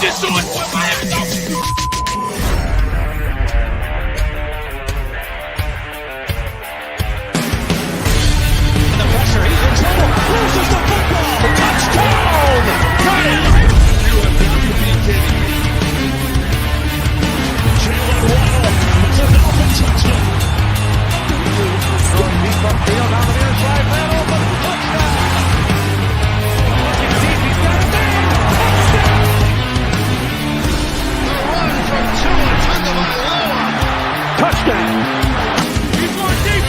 just do it for Miami Dolphins. The pressure, he's in trouble. Loses the football. Touchdown! Got it! You have got to be kidding me. Jalen Waddle. It's a Dolphin touchdown. Throwing deep upfield on the near side. Man open. Touchdown! Looking deep. He's got a man. Touchdown! The run from Tua Tagovailoa. Touchdown! He's going deep.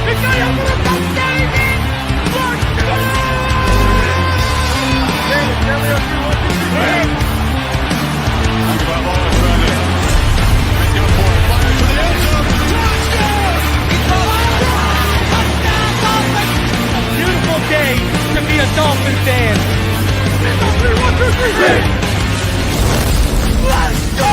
He's got it over the touchdown! Beautiful day to be a Dolphin fan. Let's go!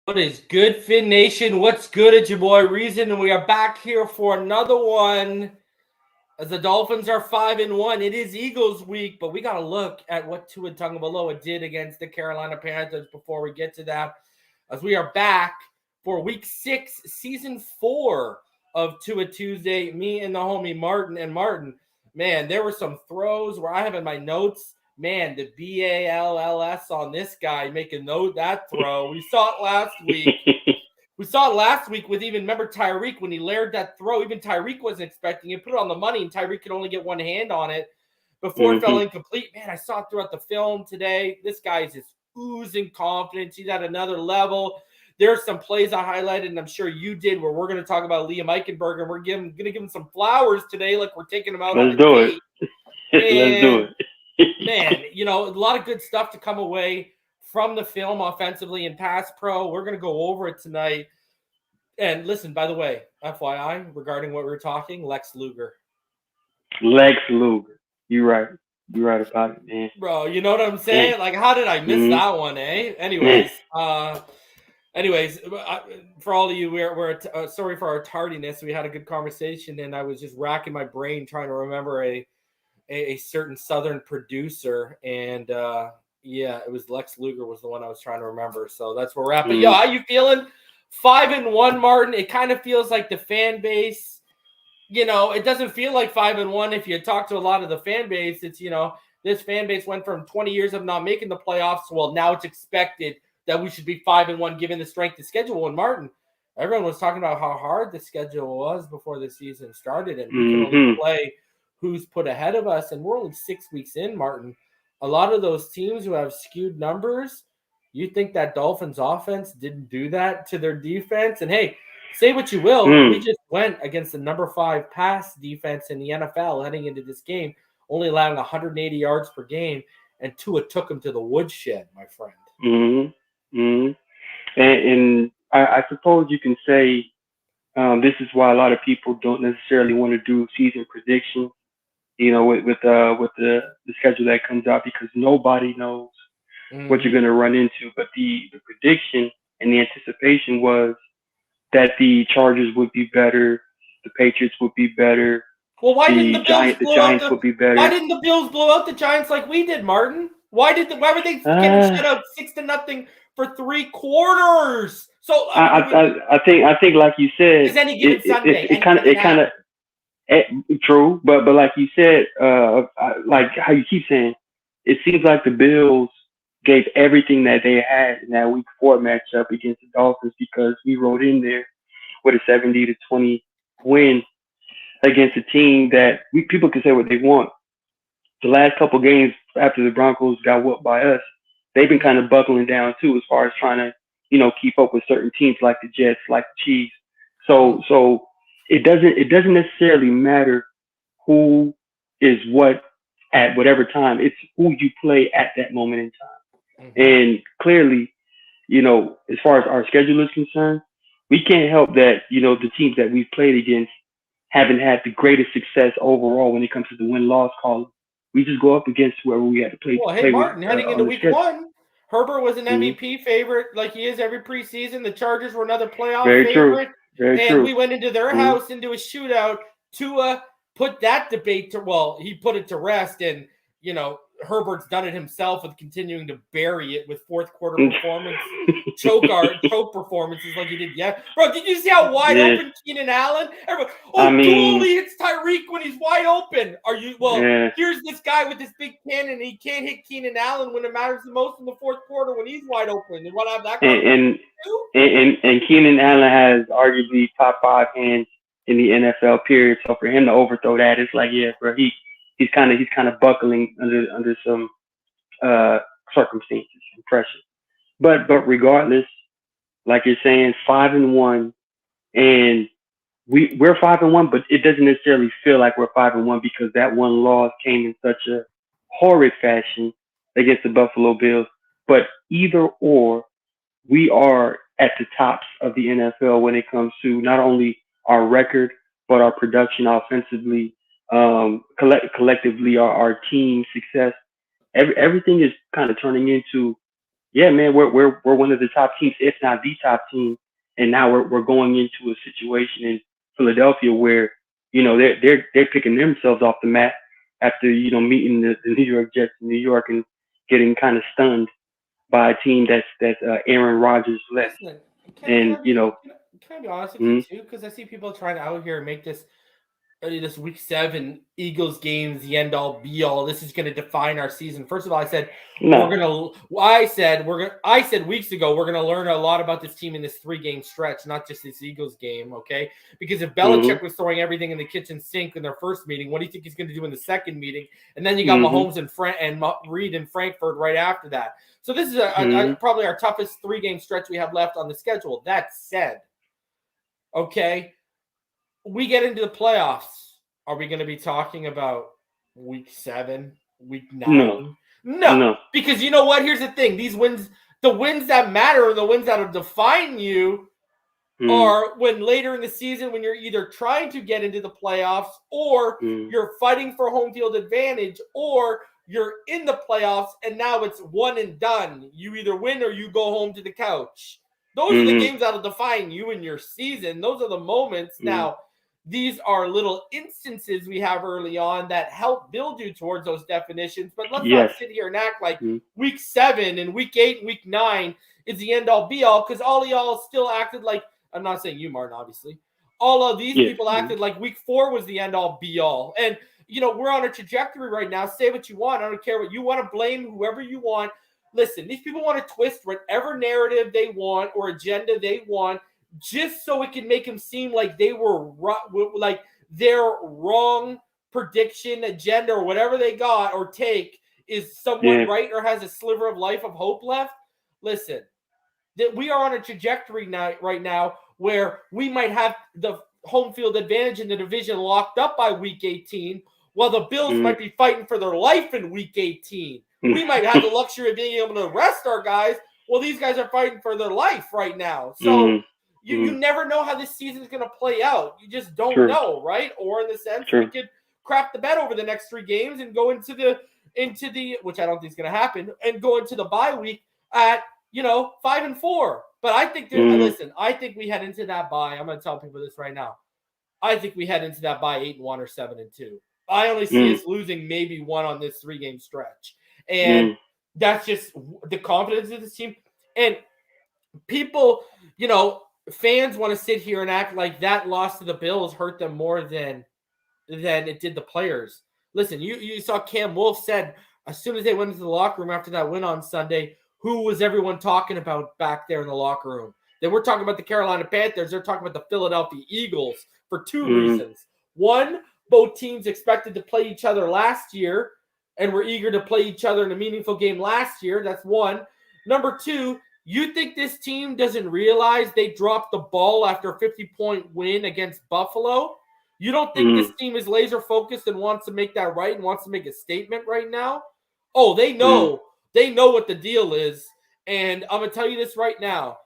What is good, Fin Nation? What's good? It's your boy Reason, and we are back here for another one. As the Dolphins are 5-1, it is Eagles week, but we got to look at what Tua Tagovailoa did against the Carolina Panthers before we get to that. As we are back for Week 6, Season 4 of Tua Tuesday, me and the homie Martin. And Martin, man, there were some throws where I have in my notes. Man, the BALLS on this guy making that throw. We saw it last week. We saw it last week with remember Tyreek when he layered that throw. Even Tyreek wasn't expecting it. Put it on the money, and Tyreek could only get one hand on it before it fell incomplete. Man, I saw it throughout the film today. This guy is just oozing confidence. He's at another level. There's some plays I highlighted, and I'm sure you did, where we're going to talk about Liam Eichenberg, and we're going to give him some flowers today, like we're taking him out on a date. Let's do it. Man, a lot of good stuff to come away from the film offensively and pass pro. We're going to go over it tonight. And listen, by the way, FYI, regarding what we were talking, Lex Luger. Lex Luger. You're right. You're right about it, man. Bro, you know what I'm saying? Like, how did I miss that one, eh? Anyways, for all of you, we're sorry for our tardiness. We had a good conversation, and I was just racking my brain trying to remember a certain Southern producer, and it was Lex Luger was the one I was trying to remember. So that's where we're at. But yo, how you feeling? 5-1, Martin. It kind of feels like the fan base. It doesn't feel like 5-1 if you talk to a lot of the fan base. It's this fan base went from 20 years of not making the playoffs. Well, now it's expected that we should be 5-1 given the strength of schedule. And Martin, everyone was talking about how hard the schedule was before the season started, and we can only play who's put ahead of us, and we're only 6 weeks in, Martin. A lot of those teams who have skewed numbers, you think that Dolphins offense didn't do that to their defense? And hey, say what you will, we just went against the number 5 pass defense in the NFL heading into this game, only allowing 180 yards per game, and Tua took him to the woodshed, my friend. And I suppose you can say this is why a lot of people don't necessarily want to do season predictions, with the schedule that comes out, because nobody knows what you're going to run into. But the prediction and the anticipation was that the Chargers would be better, the Patriots would be better. Well, why didn't the Giants would be better? Why didn't the Bills blow out the Giants like we did, Martin? Why were they getting shut out 6-0 for 3 quarters? So I think like you said, is any given Sunday. It kind of true, but like you said, like how you keep saying, it seems like the Bills gave everything that they had in that Week 4 matchup against the Dolphins, because we rode in there with a 70-20 win against a team that people can say what they want. The last couple games after the Broncos got whooped by us, they've been kind of buckling down too, as far as trying to keep up with certain teams like the Jets, like the Chiefs. So it doesn't necessarily matter who is what at whatever time. It's who you play at that moment in time. And clearly, as far as our schedule is concerned, we can't help that, the teams that we've played against haven't had the greatest success overall when it comes to the win-loss column. We just go up against whoever we had to play. Well, hey, Martin, heading into Week 1, Herbert was an MVP favorite like he is every preseason. The Chargers were another playoff favorite. Very and true. We went into their house into a shootout. Tua put that debate to, he put it to rest, and, Herbert's done it himself with continuing to bury it with fourth quarter performance, choke performances like he did. Yeah, bro, did you see how wide open Keenan Allen? Everyone, Tua only hits Tyreek when he's wide open. Here's this guy with this big cannon, and he can't hit Keenan Allen when it matters the most in the fourth quarter when he's wide open. You want to have that and Keenan Allen has arguably top 5 hands in the NFL period. So for him to overthrow that, it's like, yeah, bro, he's kind of buckling under some circumstances and pressure. But regardless, like you're saying, 5-1, and we're 5-1, but it doesn't necessarily feel like we're 5-1 because that one loss came in such a horrid fashion against the Buffalo Bills. But either or, we are at the tops of the NFL when it comes to not only our record but our production offensively. Collectively, our team success, everything is kind of turning into, yeah, man, we're one of the top teams, if not the top team, and now we're going into a situation in Philadelphia where they're picking themselves off the mat after meeting the New York Jets in New York and getting kind of stunned by a team that's Aaron Rodgers led. Can I be honest with you too? Because I see people trying to out here make this Week 7 Eagles games the end all be all. This is going to define our season. First of all, I said I said weeks ago we're going to learn a lot about this team in this 3-game stretch, not just this Eagles game. Okay, because if Belichick was throwing everything in the kitchen sink in their first meeting, what do you think he's going to do in the second meeting? And then you got Mahomes and Reed in Frankfurt right after that. So this is probably our toughest 3-game stretch we have left on the schedule. That said, okay, we get into the playoffs. Are we going to be talking about Week 7, Week 9? No. Because you know what? Here's the thing. These wins, the wins that matter and the wins that will define you are when later in the season when you're either trying to get into the playoffs or you're fighting for home field advantage or you're in the playoffs and now it's one and done. You either win or you go home to the couch. Those are the games that will define you and your season. Those are the moments. Now, these are little instances we have early on that help build you towards those definitions. But let's not sit here and act like Week 7 and Week 8 and Week 9 is the end-all be-all, because all of y'all still acted like – I'm not saying you, Martin, obviously. All of these people acted like Week 4 was the end-all be-all. And, we're on a trajectory right now. Say what you want. I don't care what you want to blame whoever you want. Listen, these people want to twist whatever narrative they want or agenda they want just so it can make them seem like they were like their wrong prediction, agenda, or whatever they got or take is somewhat right or has a sliver of life of hope left. Listen, that we are on a trajectory right now where we might have the home field advantage in the division locked up by Week 18, while the Bills might be fighting for their life in Week 18. We might have the luxury of being able to rest our guys while these guys are fighting for their life right now. So you never know how this season is going to play out. You just don't know, right? Or in the sense we could crap the bed over the next 3 games and go into the which I don't think is going to happen, and go into the bye week at 5-4. But I think listen, I think we head into that bye. I'm going to tell people this right now. I think we head into that bye 8-1 or 7-2. I only see us losing maybe 1 on this 3-game stretch. And that's just the confidence of this team. And people, fans want to sit here and act like that loss to the Bills hurt them more than it did the players. Listen, you saw Cam Wolfe said as soon as they went into the locker room after that win on Sunday, who was everyone talking about back there in the locker room? They were talking about the Carolina Panthers. They're talking about the Philadelphia Eagles for 2 reasons. One, both teams expected to play each other last year and were eager to play each other in a meaningful game last year. That's one. Number 2, you think this team doesn't realize they dropped the ball after a 50-point win against Buffalo? You don't think this team is laser focused and wants to make that right and wants to make a statement right now? Oh, they know. They know what the deal is. And I'm going to tell you this right now,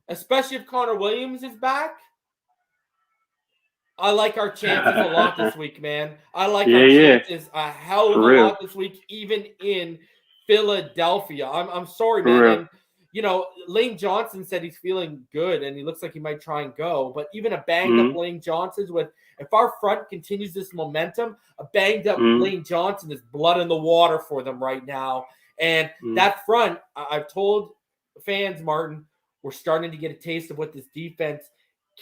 especially if Connor Williams is back, I like our chances a lot this week, man. I like our chances a hell of a lot this week, even in Philadelphia. I'm sorry, man. Lane Johnson said he's feeling good and he looks like he might try and go. But even a banged up Lane Johnson's if our front continues this momentum, a banged up Lane Johnson is blood in the water for them right now. And that front, I've told fans, Martin, we're starting to get a taste of what this defense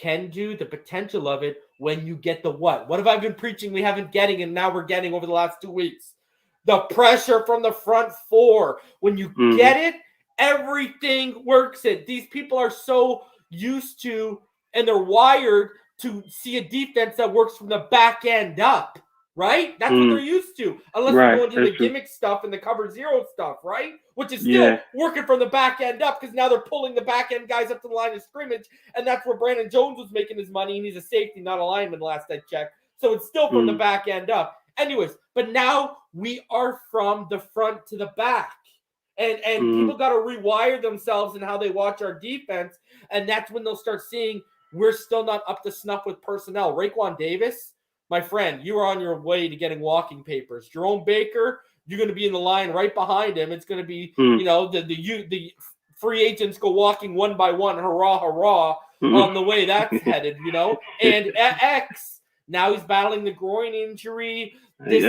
can do, the potential of it when you get the what. What have I been preaching we haven't getting, and now we're getting over the last 2 weeks? The pressure from the front four. When you get it, everything works. These people are so used to, and they're wired to see a defense that works from the back end up, right? That's what they're used to, unless we go into the gimmick stuff and the cover zero stuff, right? Which is still working from the back end up, because now they're pulling the back end guys up to the line of scrimmage, and that's where Brandon Jones was making his money, and he's a safety, not a lineman, last I checked. So it's still from the back end up. Anyways, but now we are from the front to the back. And people got to rewire themselves in how they watch our defense, and that's when they'll start seeing we're still not up to snuff with personnel. Raekwon Davis, my friend, you are on your way to getting walking papers. Jerome Baker, you're going to be in the line right behind him. It's going to be, the free agents go walking one by one, hurrah, hurrah, on the way that's headed, And X, now he's battling the groin injury. This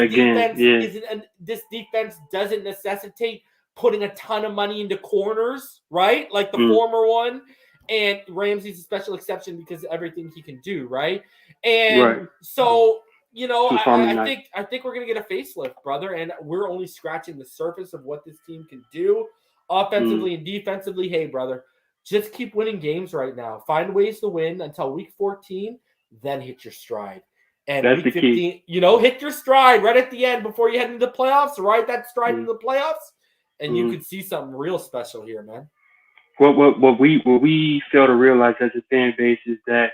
defense doesn't necessitate putting a ton of money into corners, right? Like the former one. And Ramsey's a special exception because of everything he can do, right? And so, I think we're going to get a facelift, brother, and we're only scratching the surface of what this team can do offensively and defensively. Hey, brother, just keep winning games right now. Find ways to win until week 14, then hit your stride. And that's week the 15, key. Hit your stride right at the end before you head into the playoffs, ride that stride into the playoffs, and you could see something real special here, man. What we fail to realize as a fan base is that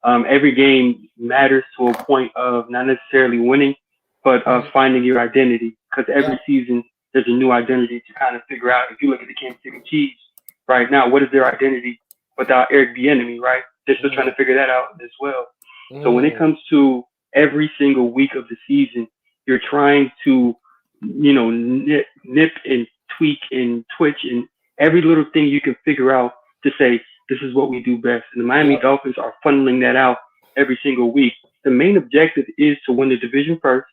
every game matters to a point of not necessarily winning, but finding your identity. Because every season there's a new identity to kind of figure out. If you look at the Kansas City Chiefs right now, what is their identity without Eric Bieniemy, right? They're still trying to figure that out as well. So when it comes to every single week of the season, you're trying to, nip and tweak and twitch and every little thing you can figure out to say, this is what we do best. And the Miami Dolphins are funneling that out every single week. The main objective is to win the division first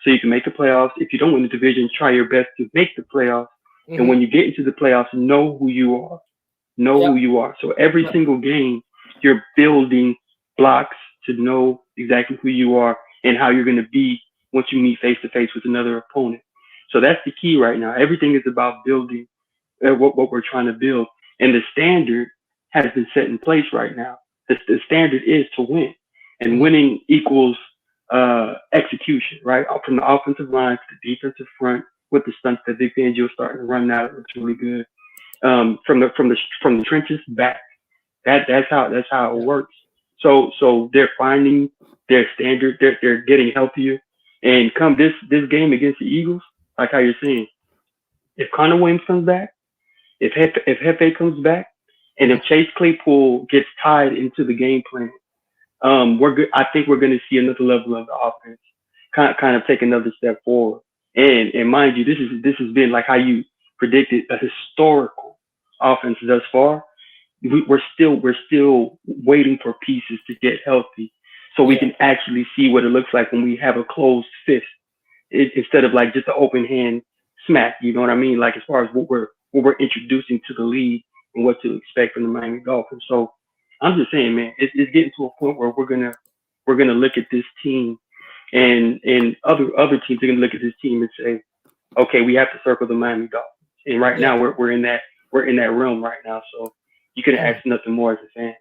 so you can make the playoffs. If you don't win the division, try your best to make the playoffs. And when you get into the playoffs, know who you are. Who you are. So every single game, you're building blocks to know exactly who you are and how you're going to be once you meet face-to-face with another opponent. So that's the key right now. Everything is about building what we're trying to build. And the standard has been set in place right now. The standard is to win. And winning equals execution, right? From the offensive line to the defensive front with the stunts that Vic Fangio starting to run now. It looks really good. From the trenches back. That's how it works. So they're finding their standard. They're getting healthier. And come this game against the Eagles, like how you're saying, if Connor Williams comes back, if Hefe comes back, and if Chase Claypool gets tied into the game plan, we're good. I think we're going to see another level of the offense, kind of take another step forward. And mind you, this has been like how you predicted, a historical offense thus far. We're still waiting for pieces to get healthy, so we can actually see what it looks like when we have a closed fist instead of like just an open hand smack. You know what I mean? Like as far as what we're introducing to the league and what to expect from the Miami Dolphins. So I'm just saying, man, it's getting to a point where we're gonna look at this team, and other teams are gonna look at this team and say, okay, we have to circle the Miami Dolphins. And right now we're in that realm right now. So you couldn't ask nothing more as a fan.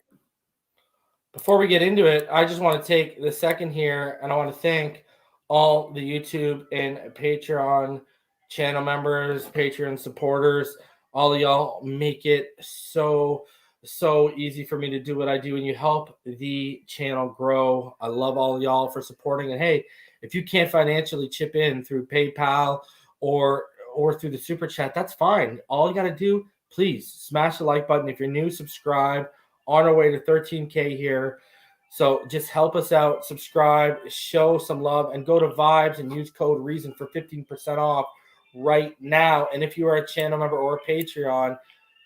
Before we get into it, I just want to take the second here, and I want to thank all the YouTube and Patreon channel members, Patreon supporters. All of y'all make it so easy for me to do what I do, and you help the channel grow. I love all of y'all for supporting. And hey, if you can't financially chip in through PayPal or through the Super Chat, that's fine. All you got to do, please smash the like button. If you're new, subscribe. On our way to 13K here. So just help us out, subscribe, show some love, and go to Vibes and use code REASON for 15% off right now. And if you are a channel member or a Patreon,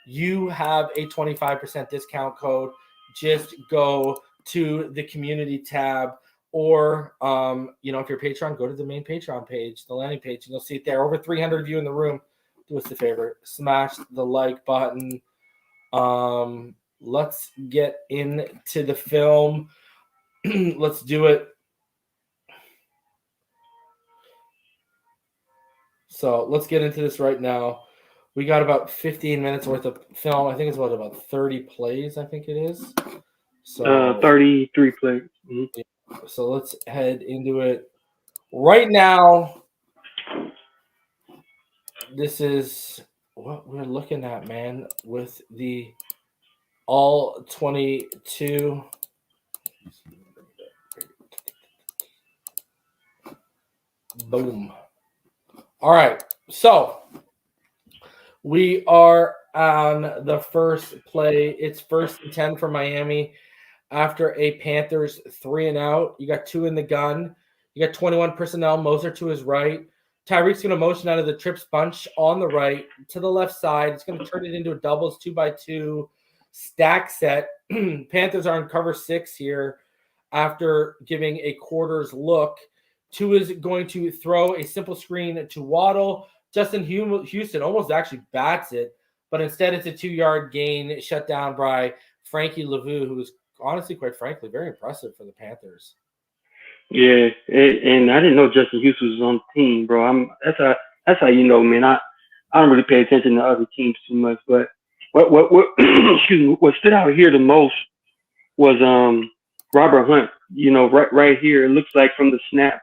you have a 25% discount code. Just go to the community tab, or if you're Patreon, go to the main Patreon page, the landing page, and you'll see it there. Over 300 of you in the room. Do us a favor, smash the like button. Let's get into the film. Let's do it. So let's get into this right now. We got about 15 minutes worth of film. I think it's about 30 plays, I think it is. So 33 plays. Mm-hmm. So let's head into it right now. This is what we're looking at, man, with the all 22. Boom. All right. So we are on the first play. It's 1st and 10 for Miami after a Panthers 3-and-out. You got 2 in the gun. You got 21 personnel. Moser to his right. Tyreek's going to motion out of the trips bunch on the right to the left side. It's going to turn it into a doubles 2x2 stack set. Panthers are in cover 6 here after giving a quarters look. 2 is going to throw a simple screen to Waddle. Justin Houston almost actually bats it, but instead it's a 2-yard gain shut down by Frankie Lavu, who is honestly, quite frankly, very impressive for the Panthers. Yeah, and I didn't know Justin Houston was on the team, bro. That's how you know, man. I don't really pay attention to other teams too much, but what excuse me, what stood out here the most was Robert Hunt. Right here, it looks like from the snap,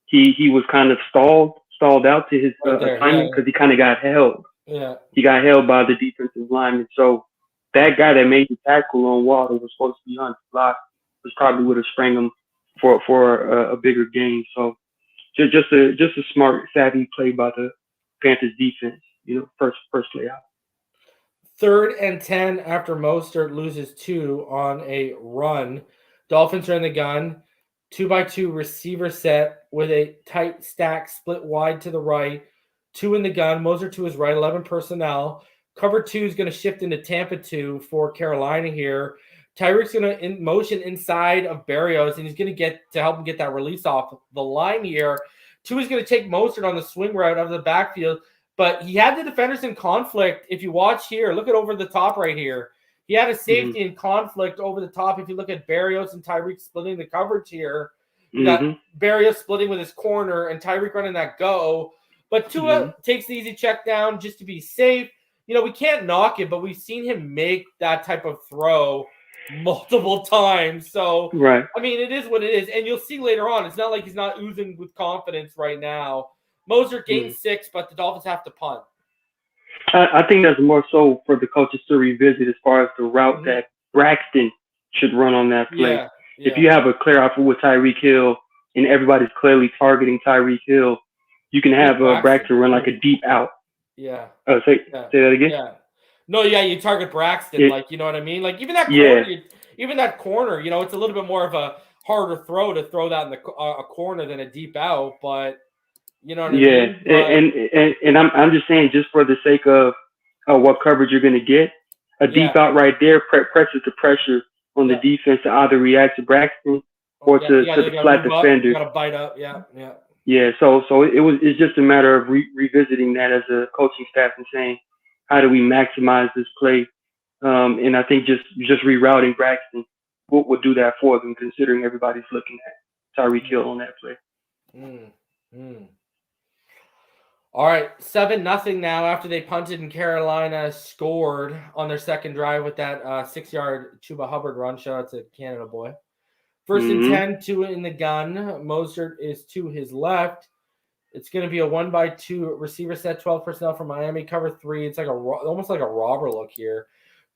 he was kind of stalled out to his assignment because he kind of got held. Yeah, he got held by the defensive lineman. So that guy that made the tackle on Waddle was supposed to be on the block. Was probably would have sprang him for a bigger gain. So just a smart, savvy play by the Panthers defense. First play out. 3rd and 10 after Mostert loses 2 on a run. Dolphins are in the gun. 2x2 receiver set with a tight stack split wide to the right. 2 in the gun. Moser to his right. 11 personnel. Cover 2 is going to shift into Tampa 2 for Carolina here. Tyreek's going to motion inside of Berrios, and he's going to help him get that release off the line here. 2 is going to take Mostert on the swing route out of the backfield, but he had the defenders in conflict. If you watch here, look at over the top right here. He had a safety in conflict over the top. If you look at Berrios and Tyreek splitting the coverage here, you got Berrios splitting with his corner and Tyreek running that go. But Tua takes the easy check down just to be safe. We can't knock it, but we've seen him make that type of throw multiple times. So, right. I mean, it is what it is. And you'll see later on, it's not like he's not oozing with confidence right now. Moser gains 6, but the Dolphins have to punt. I think that's more so for the coaches to revisit as far as the route that Braxton should run on that play. Yeah. If you have a clear offer with Tyreek Hill and everybody's clearly targeting Tyreek Hill, you can have Braxton run like a deep out. Yeah. Say that again? Yeah. No, yeah, you target Braxton, like, you know what I mean? Like, even that corner, it's a little bit more of a harder throw to throw that in a corner than a deep out, but you know what I mean? And I'm just saying, just for the sake of what coverage you're going to get, a deep out right there presses the pressure on the defense to either react to Braxton or to the flat defender. You got to bite up, yeah. Yeah, so it's just a matter of revisiting that as a coaching staff and saying, how do we maximize this play? And I think just rerouting Braxton will do that for them, considering everybody's looking at Tyreek Hill on that play. All right, 7-0 now after they punted and Carolina scored on their second drive with that 6-yard Chuba Hubbard run. Shout out to Canada boy. 1st and 10, 2 in the gun. Mostert is to his left. It's going to be a 1x2 receiver set, 12 personnel from Miami. Cover 3. It's like almost like a robber look here.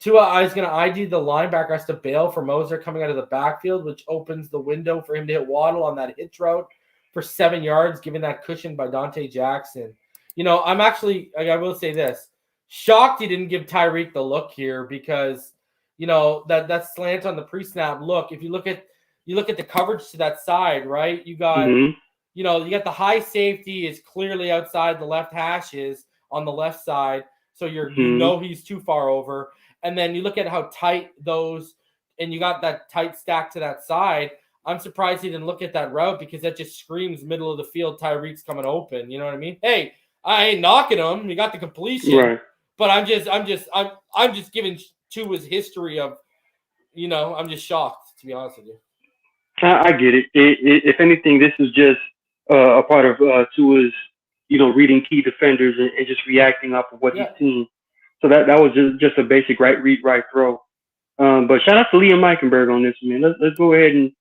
Tua is going to ID the linebacker, has to bail for Moser coming out of the backfield, which opens the window for him to hit Waddle on that hitch route for 7 yards, given that cushion by Dante Jackson. I'm actually, I will say this, shocked he didn't give Tyreek the look here because, that slant on the pre-snap look. If you look at the coverage to that side, right? You got, you got the high safety is clearly outside the left hashes on the left side. So you know he's too far over. And then you look at how tight those, and you got that tight stack to that side. I'm surprised he didn't look at that route because that just screams middle of the field. Tyreek's coming open. You know what I mean? Hey, I ain't knocking him. You got the completion, right. but I'm just giving Tua's history of, I'm just shocked, to be honest with you. I get it. If anything, this is just a part of Tua's, reading key defenders and just reacting off of what he's seen. So that was just a basic right read, right throw. But shout out to Liam Eichenberg on this, man. Let's go ahead and,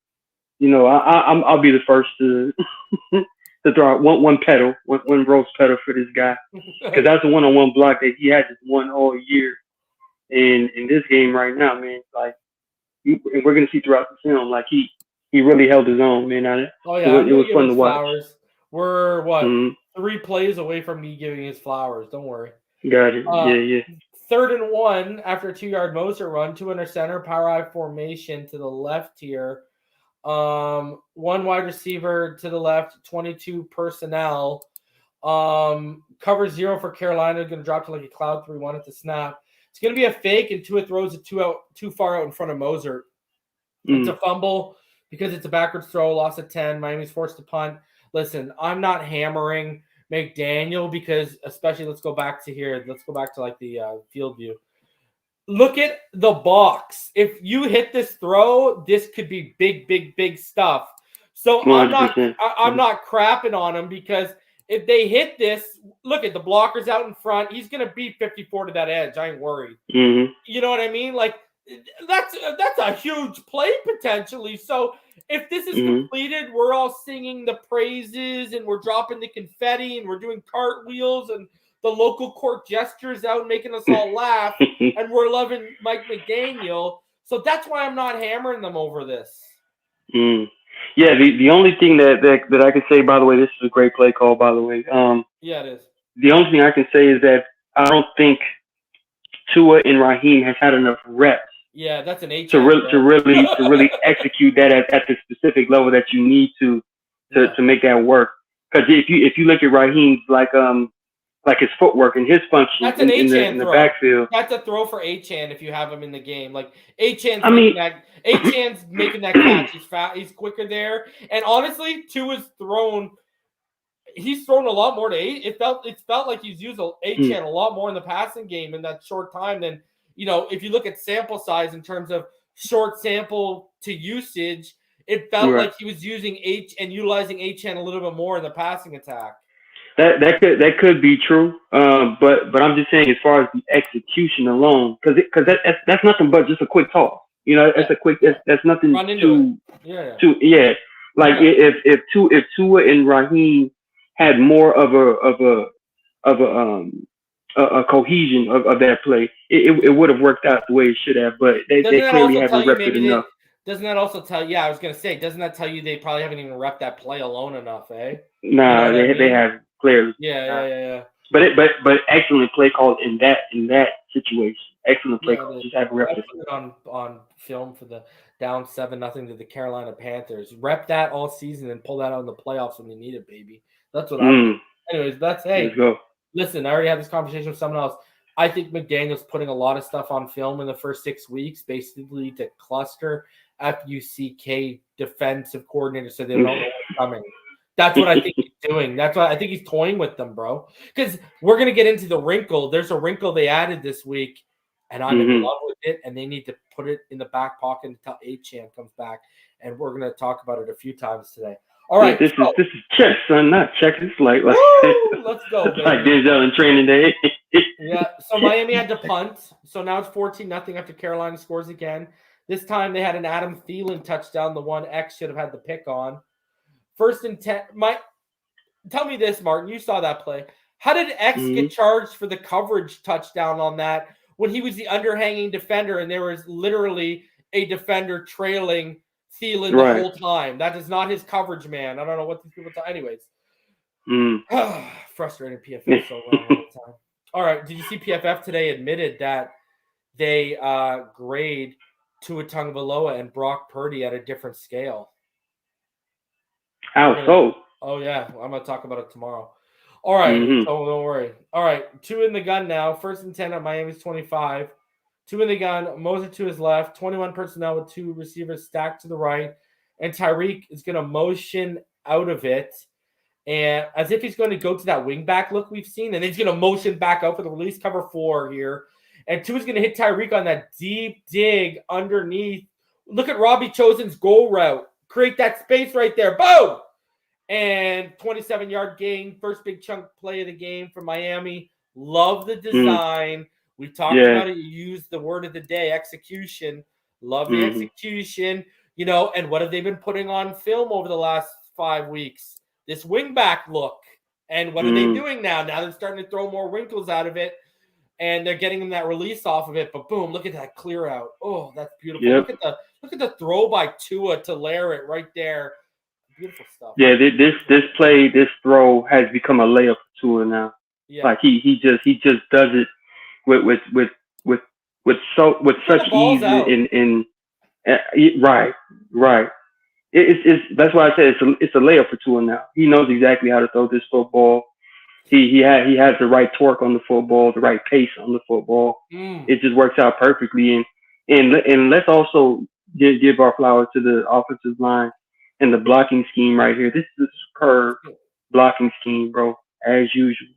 I'll be the first to to throw out one pedal, one rose pedal for this guy, because that's a one-on-one block that he had just one all year. In this game right now, man, like, and we're gonna see throughout the film, like he really held his own, man. It was fun to watch. Flowers. We're 3 plays away from me giving his flowers. Don't worry. Got it. Yeah. 3rd and 1 after a 2-yard Moser run, 2 under center, power I formation to the left here. 1 wide receiver to the left, 22 personnel. Cover 0 for Carolina, going to drop to like a cloud 3-1 at the snap. It's going to be a fake, and Tua throws it too far out in front of Moser. It's a fumble because it's a backwards throw, loss of 10. Miami's forced to punt. Listen, I'm not hammering McDaniel because, especially, let's go back to here. Let's go back to like the field view. Look at the box. If you hit this throw, this could be big, big, big stuff. So 100%. I'm not crapping on him because if they hit this, look at the blockers out in front. He's going to beat 54 to that edge. I ain't worried. Mm-hmm. You know what I mean? Like, that's a huge play potentially. So if this is completed, we're all singing the praises and we're dropping the confetti and we're doing cartwheels and the local court gestures out making us all laugh and we're loving Mike McDaniel. So that's why I'm not hammering them over this. Yeah, the only thing that I can say, by the way, this is a great play call, by the way. Yeah, it is. The only thing I can say is that I don't think Tua and Raheem has had enough reps. Yeah, that's an 8 to really execute that at the specific level that you need to make that work. Because if you look at Raheem's like his footwork and his function that's an in the backfield. That's a throw for Achane if you have him in the game. Like Achane's making that catch. He's fast. He's quicker there. And honestly, he's thrown a lot more to it felt like he's used Achane a lot more in the passing game in that short time than, if you look at sample size in terms of short sample to usage, it felt like he was using utilizing Achane a little bit more in the passing attack. That could be true, but I'm just saying as far as the execution alone, because that's nothing but just a quick toss. That's nothing Like if Tua and Raheem had more of a cohesion of that play, it would have worked out the way it should have. But they clearly haven't repped it enough. Doesn't that also tell you? Yeah, I was gonna say, doesn't that tell you they probably haven't even repped that play alone enough, eh? Nah, they have clearly. Yeah. But excellent play call in that situation. Excellent play call. Just haven't repped it on film for the down 7-0 to the Carolina Panthers. Rep that all season and pull that out in the playoffs when you need it, baby. That's what I'm. Anyways, let's go. Listen, I already had this conversation with someone else. I think McDaniel's putting a lot of stuff on film in the first 6 weeks, basically to cluster FUCK defensive coordinator so they don't know what's coming. That's what I think he's doing. That's why I think he's toying with them, bro. Because we're going to get into the wrinkle. There's a wrinkle they added this week, and I'm in love with it, and they need to put it in the back pocket until Achane comes back, and we're going to talk about it a few times today. All right. This is check, son, not check. It's like let's go, it's like Denzel in Training Day. Yeah, so Miami had to punt. So now it's 14-0 after Carolina scores again. This time they had an Adam Thielen touchdown. The one X should have had the pick on. 1st and 10. Tell me this, Martin. You saw that play. How did X get charged for the coverage touchdown on that when he was the underhanging defender and there was literally a defender trailing Thielen the whole time? That is not his coverage, man. I don't know what these people talk. Anyways. Frustrating PFF so well all the time. All right. Did you see PFF today admitted that they grade Tua Tagovailoa and Brock Purdy at a different scale? How so? Oh, yeah. I'm going to talk about it tomorrow. All right, Mm-hmm. so don't worry. All right, 2 in the gun now. 1st and 10 at Miami's 25. 2 in the gun. Moser to his left. 21 personnel with 2 receivers stacked to the right. And Tyreek is going to motion out of it. And as if he's going to go to that wing back look we've seen. And he's going to motion back out for the release cover 4 here. And 2 is going to hit Tyreek on that deep dig underneath. Look at Robbie Chosen's goal route. Create that space right there. Boom! And 27-yard gain. First big chunk play of the game for Miami. Love the design. We talked about it. You used the word of the day, execution. Love the execution. You know, and what have they been putting on film over the last 5 weeks? This wingback look. And what are they doing now? Now they're starting to throw more wrinkles out of it. And they're getting them that release off of it. But boom, look at that clear out. Oh, that's beautiful. Yep. Look at the throw by Tua to layer it right there. Beautiful stuff. Yeah, this throw has become a layup for Tua now. Yeah. Like he just does it with such ease and right. It's that's why I said it's a layup for Tua now. He knows exactly how to throw this football. He has the right torque on the football, the right pace on the football. It just works out perfectly. And let's also give our flowers to the offensive line and the blocking scheme right here. This is a superb blocking scheme, bro, as usual.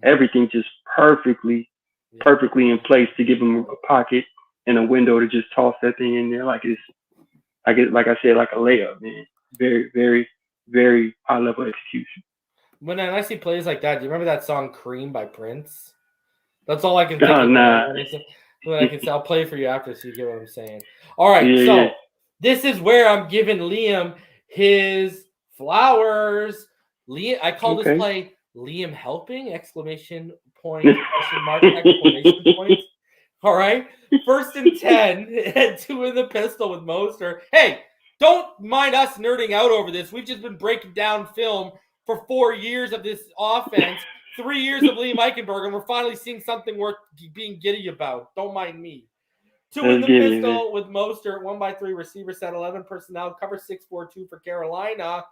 Everything just perfectly in place to give him a pocket and a window to just toss that thing in there like I said, like a layup, man. Very, very, very high level execution. When I see plays like that, do you remember that song "Cream" by Prince? That's all I can think of. Nah. When I can say, I'll play for you after so you get what I'm saying. All right, this is where I'm giving Liam his flowers. Liam, I call this play Liam helping! Exclamation point! Question mark! Exclamation point! All right, 1st and 10, and 2 in the pistol with Mostert. Hey, don't mind us nerding out over this. We've just been breaking down film for 4 years of this offense, 3 years of Liam Eichenberg, and we're finally seeing something worth being giddy about. Don't mind me. 2 in the pistol with Mostert, 1x3 receiver set, 11 personnel, cover 6-4-2 for Carolina.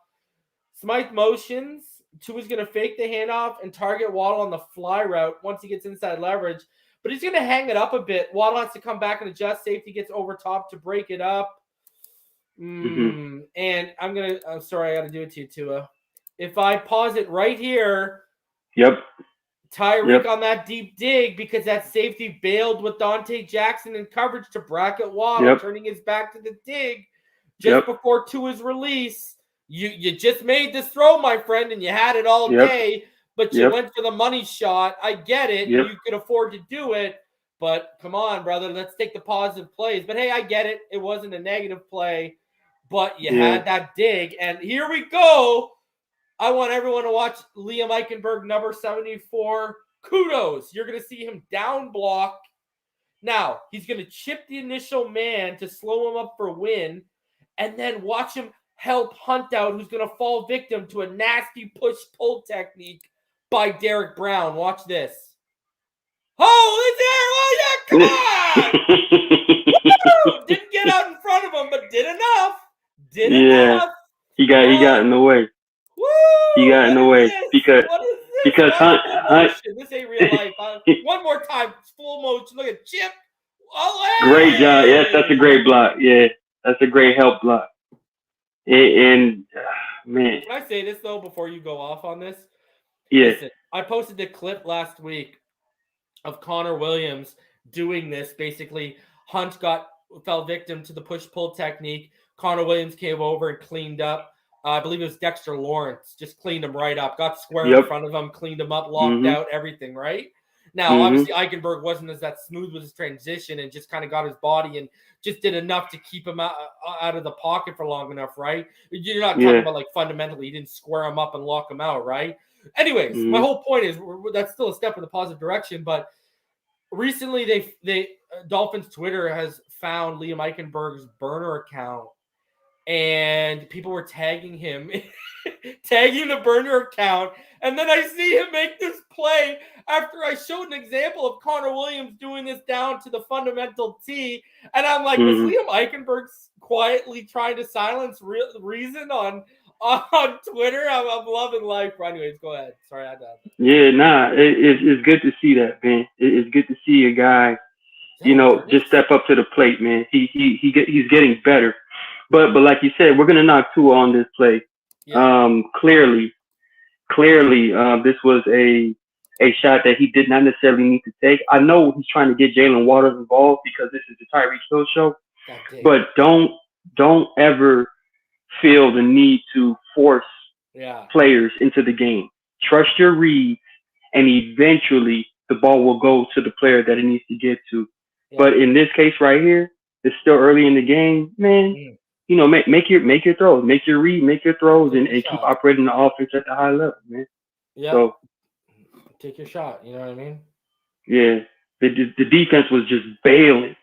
Smythe motions. 2 is going to fake the handoff and target Waddle on the fly route once he gets inside leverage. But he's going to hang it up a bit. Waddle has to come back and adjust. Safety gets over top to break it up. And I'm sorry, I got to do it to you, Tua. If I pause it right here. Yep. Tyreek on that deep dig because that safety bailed with Dante Jackson in coverage to bracket Waddle, turning his back to the dig just before Tua's release. You just made this throw, my friend, and you had it all day. But you went for the money shot. I get it. You could afford to do it. But come on, brother. Let's take the positive plays. But, hey, I get it. It wasn't a negative play. But you had that dig. And here we go. I want everyone to watch Liam Eichenberg, number 74. Kudos. You're going to see him down block. Now, he's going to chip the initial man to slow him up for a win. And then watch him help Hunt out, who's going to fall victim to a nasty push-pull technique by Derek Brown. Watch this. Oh, it's there. Oh, yeah, come on. Didn't get out in front of him, but did enough. Enough. He got in the way. Woo! He got in the way because Hunt. This ain't real life. One more time, full motion. Look at Chip. Oh, hey! Great job. Yes, that's a great block. Yeah, that's a great help block. And man, can I say this though before you go off on this? Yes. Listen, I posted a clip last week of Connor Williams doing this. Basically, Hunt fell victim to the push-pull technique. Connor Williams came over and cleaned up. I believe it was Dexter Lawrence. Just cleaned him right up. Got square in front of him, cleaned him up, locked out, everything, right? Now, obviously, Eichenberg wasn't as that smooth with his transition and just kind of got his body and just did enough to keep him out of the pocket for long enough, right? You're not talking about, like, fundamentally, he didn't square him up and lock him out, right? Anyways, my whole point is that's still a step in the positive direction, but recently Dolphins Twitter has found Liam Eichenberg's burner account, and people were tagging him, tagging the burner account, and then I see him make this play after I showed an example of Connor Williams doing this down to the fundamental T, and I'm like, was Liam Eichenberg quietly trying to silence reason on on Twitter. I'm loving life. But anyways, go ahead. Sorry, I had that. Yeah, nah, it's good to see that, man. It's good to see a guy, just step up to the plate, man. He's getting better. But like you said, we're gonna knock Tua on this play. Yeah. Clearly, this was a shot that he did not necessarily need to take. I know he's trying to get Jalen Waters involved because this is the Tyreek Hill show, but don't ever feel the need to force players into the game. Trust your reads, and eventually the ball will go to the player that it needs to get to. Yeah. But in this case right here, it's still early in the game, man. Make your throws, make your read, make your throws, and keep operating the offense at the high level, man. Yeah. So take your shot. You know what I mean? Yeah. The defense was just bailing.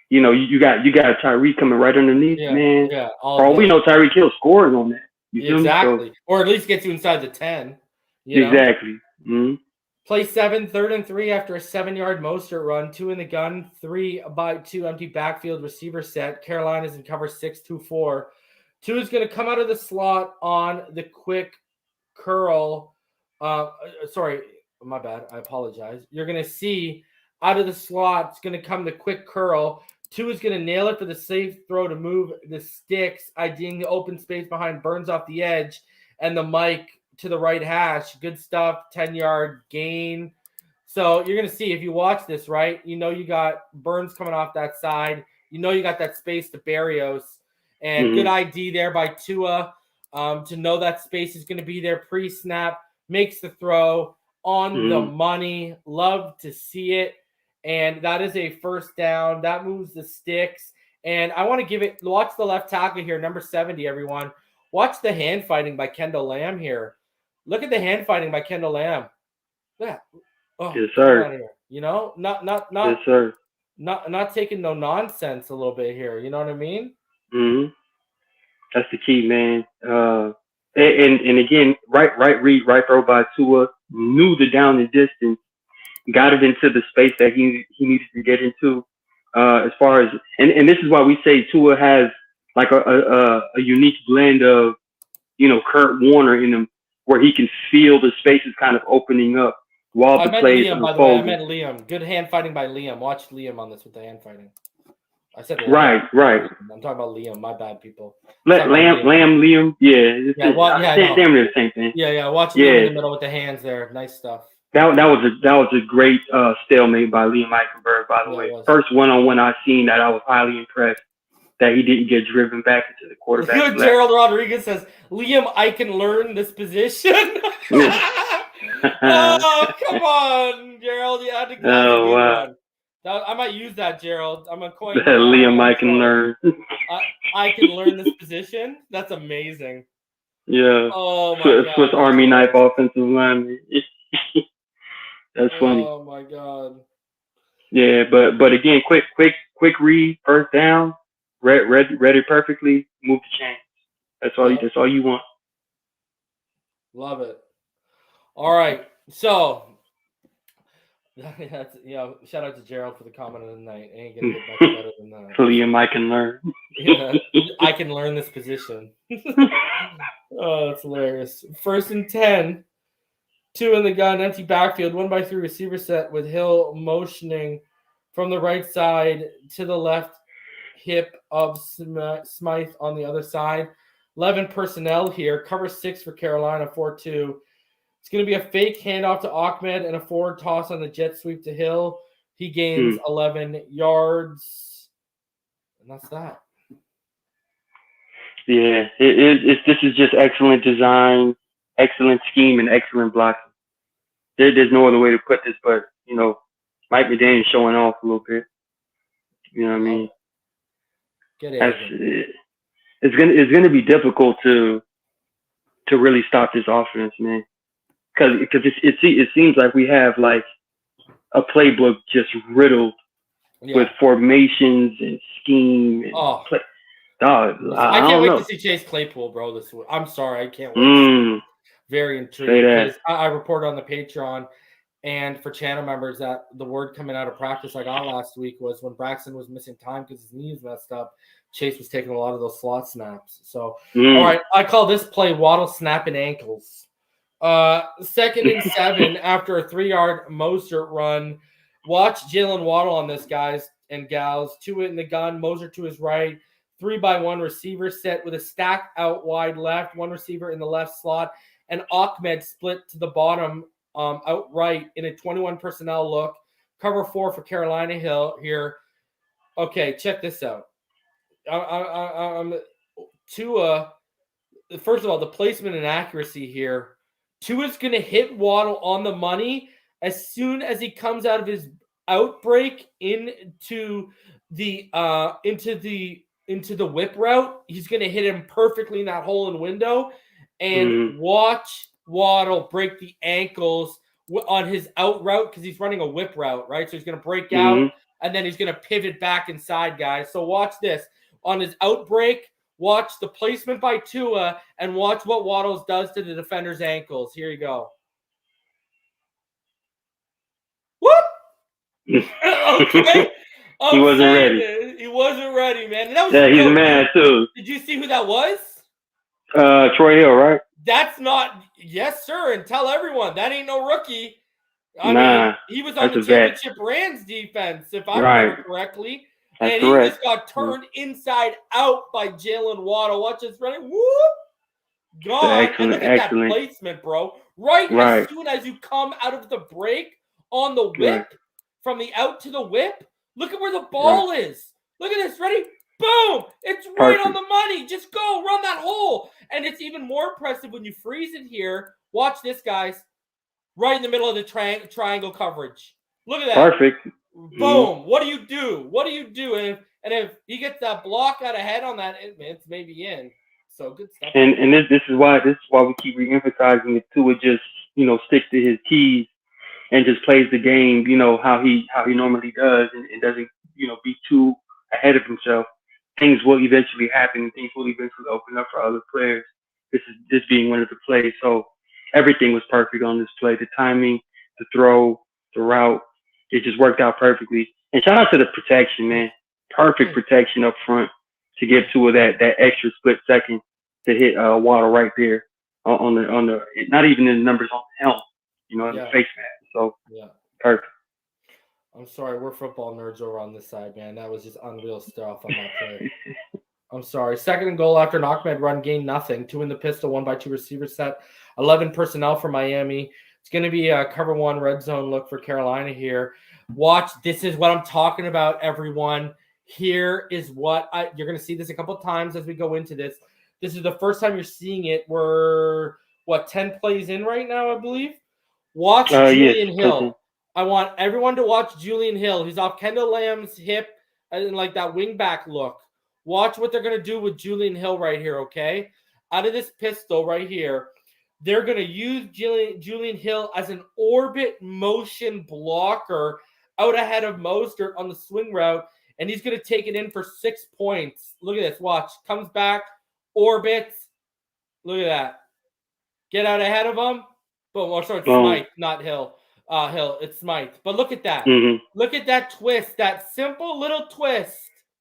You got Tyreek coming right underneath, man. Yeah. For all we know, Tyreek Hill scores on that. Exactly. Or at least gets you inside the 10. Exactly. Mm-hmm. Play 7, 3rd and 3 after a 7-yard Mostert run. 2 in the gun, 3-by-2 empty backfield receiver set. Carolina's in cover 6-2-4. 2 is going to come out of the slot on the quick curl. Sorry, my bad. I apologize. You're going to see out of the slot, it's going to come the quick curl. 2 is going to nail it for the safe throw to move the sticks, IDing the open space behind Burns off the edge, and the mic to the right hash. Good stuff. 10-yard gain. So you're going to see if you watch this, right? You got Burns coming off that side. You got that space to Barrios. And good ID there by Tua to know that space is going to be there pre-snap. Makes the throw on the money. Love to see it. And that is a first down. That moves the sticks. And I want to watch the left tackle here, number 70, everyone. Watch the hand fighting by Kendall Lamb here. Look at the hand fighting by Kendall Lamb. Yeah. Oh, yes, sir. Yes, sir. Not taking no nonsense a little bit here. You know what I mean? Mm-hmm. That's the key, man. And again, right read, right throw by Tua. Knew the down and distance. Got it into the space that he needed to get into. As far as and this is why we say Tua has like a unique blend of Kurt Warner in him, where he can feel the spaces kind of opening up while the plays unfolding. By the way, I meant Liam. Good hand fighting by Liam. Watch Liam on this with the hand fighting. I said Liam. Right. I'm talking about Liam. My bad, people. Liam. Yeah. The same thing. Yeah. Watch Liam in the middle with the hands there. Nice stuff. That was a great stalemate by Liam Eichenberg, by the way. First one-on-one I seen that I was highly impressed that he didn't get driven back into the quarterback. Gerald Rodriguez says, Liam, I can learn this position. Oh, come on, Gerald. You had to go one. I might use that, Gerald. I'm a coin. Liam, I can learn. I can learn this position. That's amazing. Yeah. Oh, my God. Swiss Army knife offensive lineman. That's funny. Oh, my God. Yeah, but again, quick read, first down. Read it perfectly. Move the chains. That's all you want. Love it. All right. So, shout out to Gerald for the comment of the night. Ain't gonna get much better than that. Liam, I can learn. I can learn this position. Oh, that's hilarious. 1st and 10. 2 in the gun, empty backfield, 1-by-3 receiver set with Hill motioning from the right side to the left hip of Smythe on the other side. 11 personnel here. Cover 6 for Carolina, 4-2. It's going to be a fake handoff to Ahmed and a forward toss on the jet sweep to Hill. He gains 11 yards. And that's that. Yeah, this is just excellent design, excellent scheme, and excellent blocking. There's no other way to put this, but, Mike McDaniel showing off a little bit. You know what I mean? It's gonna be difficult to really stop this offense, man. Because it seems like we have like a playbook just riddled with formations and scheme and play. Dog, I can't wait know. to see Chase Claypool, bro. I'm sorry, I can't wait. Very intrigued. Because I reported on the Patreon and for channel members that the word coming out of practice I got last week was when Braxton was missing time because his knee was messed up. Chase was taking a lot of those slot snaps. So, all right, I call this play Waddle snapping ankles. 2nd and 7 after a 3-yard Mostert run. Watch Jalen Waddle on this, guys and gals. 2 in the gun, Mostert to his right. 3-by-1 receiver set with a stack out wide left, 1 receiver in the left slot, and Ahmed split to the bottom out right in a 21 personnel look. Cover 4 for Carolina Hill here. Okay, check this out. Tua, first of all, the placement and accuracy here. Tua's going to hit Waddle on the money as soon as he comes out of his outbreak into the whip route. He's going to hit him perfectly in that hole in window, and watch Waddle break the ankles on his out route because he's running a whip route, right? So he's going to break out, and then he's going to pivot back inside, guys. So watch this. On his outbreak, watch the placement by Tua, and watch what Waddles does to the defender's ankles. Here you go. Whoop! Okay. He wasn't ready. He wasn't ready, man. That was he's a man, too. Did you see who that was? Troy Hill, right? That's not – yes, sir, and tell everyone. That ain't no rookie. I mean, he was on the championship Rams defense, if I remember correctly. That's and he just got turned inside out by Jalen Waddle. Watch this running. Whoop! Gone. And look at that placement, bro. Right as soon as you come out of the break on the whip, from the out to the whip, look at where the ball is. Look at this. Ready? Boom! It's right on the money. Just go. Run that hole. And it's even more impressive when you freeze it here. Watch this, guys. Right in the middle of the triangle coverage. Look at that. Perfect. Boom. What do you do? What do you do? And if he gets that block out ahead on that, it's maybe in. So good stuff. And this is why we keep re-emphasizing it too. It just, sticks to his keys and just plays the game, how he normally does, and doesn't, be too ahead of himself. Things will eventually happen. Things will eventually open up for other players. This being one of the plays. So everything was perfect on this play. The timing, the throw, the route. It just worked out perfectly. And shout out to the protection, man. Perfect protection up front to get to that extra split second to hit Waddle right there on the not even in the numbers on the helm, the face mask. So perfect. I'm sorry, we're football nerds over on this side, man. That was just unreal stuff on that play. I'm sorry. 2nd and goal after an Ahmed run, gain nothing. 2 in the pistol, 1-by-2 receiver set. 11 personnel for Miami. It's going to be a cover 1 red zone look for Carolina here. Watch. This is what I'm talking about, everyone. Here is what you're going to see this a couple of times as we go into this. This is the first time you're seeing it. We're, 10 plays in right now, I believe? Watch Julian Hill. I want everyone to watch Julian Hill. He's off Kendall Lamb's hip and like that wing back look. Watch what they're going to do with Julian Hill right here, okay? Out of this pistol right here, they're going to use Julian Hill as an orbit motion blocker out ahead of Mostert on the swing route, and he's going to take it in for 6 points. Look at this. Watch. Comes back, orbits. Look at that. Get out ahead of him. Boom. Oh, sorry, Smythe, not Hill. Hill, it's Smythe. But look at that. Look at that twist. That simple little twist.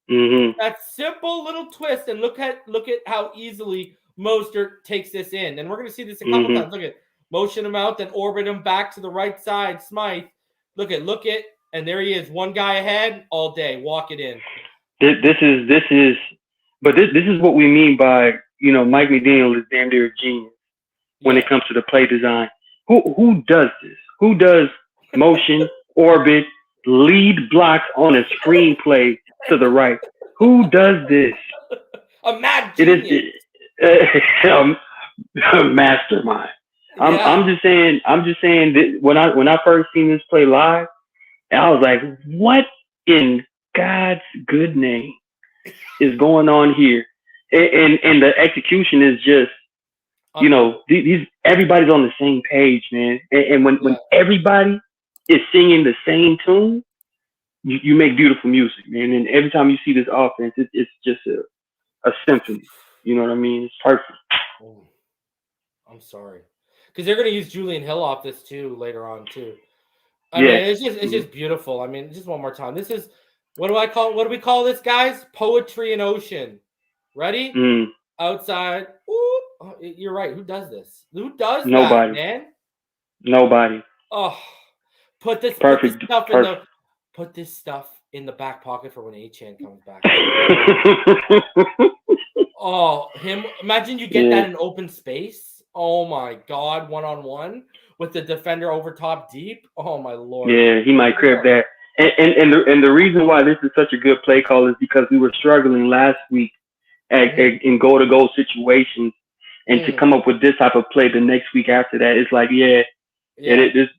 That simple little twist. And look at how easily Mostert takes this in. And we're going to see this a couple times. Look at motion him out, then orbit him back to the right side. Smythe. Look at, and there he is. One guy ahead all day. Walk it in. This is what we mean by, Mike McDaniel is damn near a genius when it comes to the play design. Who does this? Who does motion, orbit, lead block on a screenplay to the right? Who does this? A mad genius. It is a mastermind. I'm just saying that when I first seen this play live, I was like, what in God's good name is going on here? And the execution is just, these everybody's on the same page, man. And when everybody is singing the same tune, you make beautiful music, man. And every time you see this offense, it's just a symphony. You know what I mean? It's perfect. Oh, I'm sorry, because they're going to use Julian Hill off this too later on too. I mean, it's just beautiful. I mean, just one more time. This is What do we call this, guys? Poetry in ocean. Ready? Mm. Outside. Ooh, oh, you're right. Who does this? Who does Nobody. that, man? Nobody. Oh, put this Perfect. stuff in the back pocket for when Achane comes back. Oh, him. Imagine you get that in open space. Oh my God, 1-on-1 with the defender over top deep. Oh my Lord. Yeah, he might crib that. And the reason why this is such a good play call is because we were struggling last week in goal to goal situations, and to come up with this type of play the next week after that, it's like this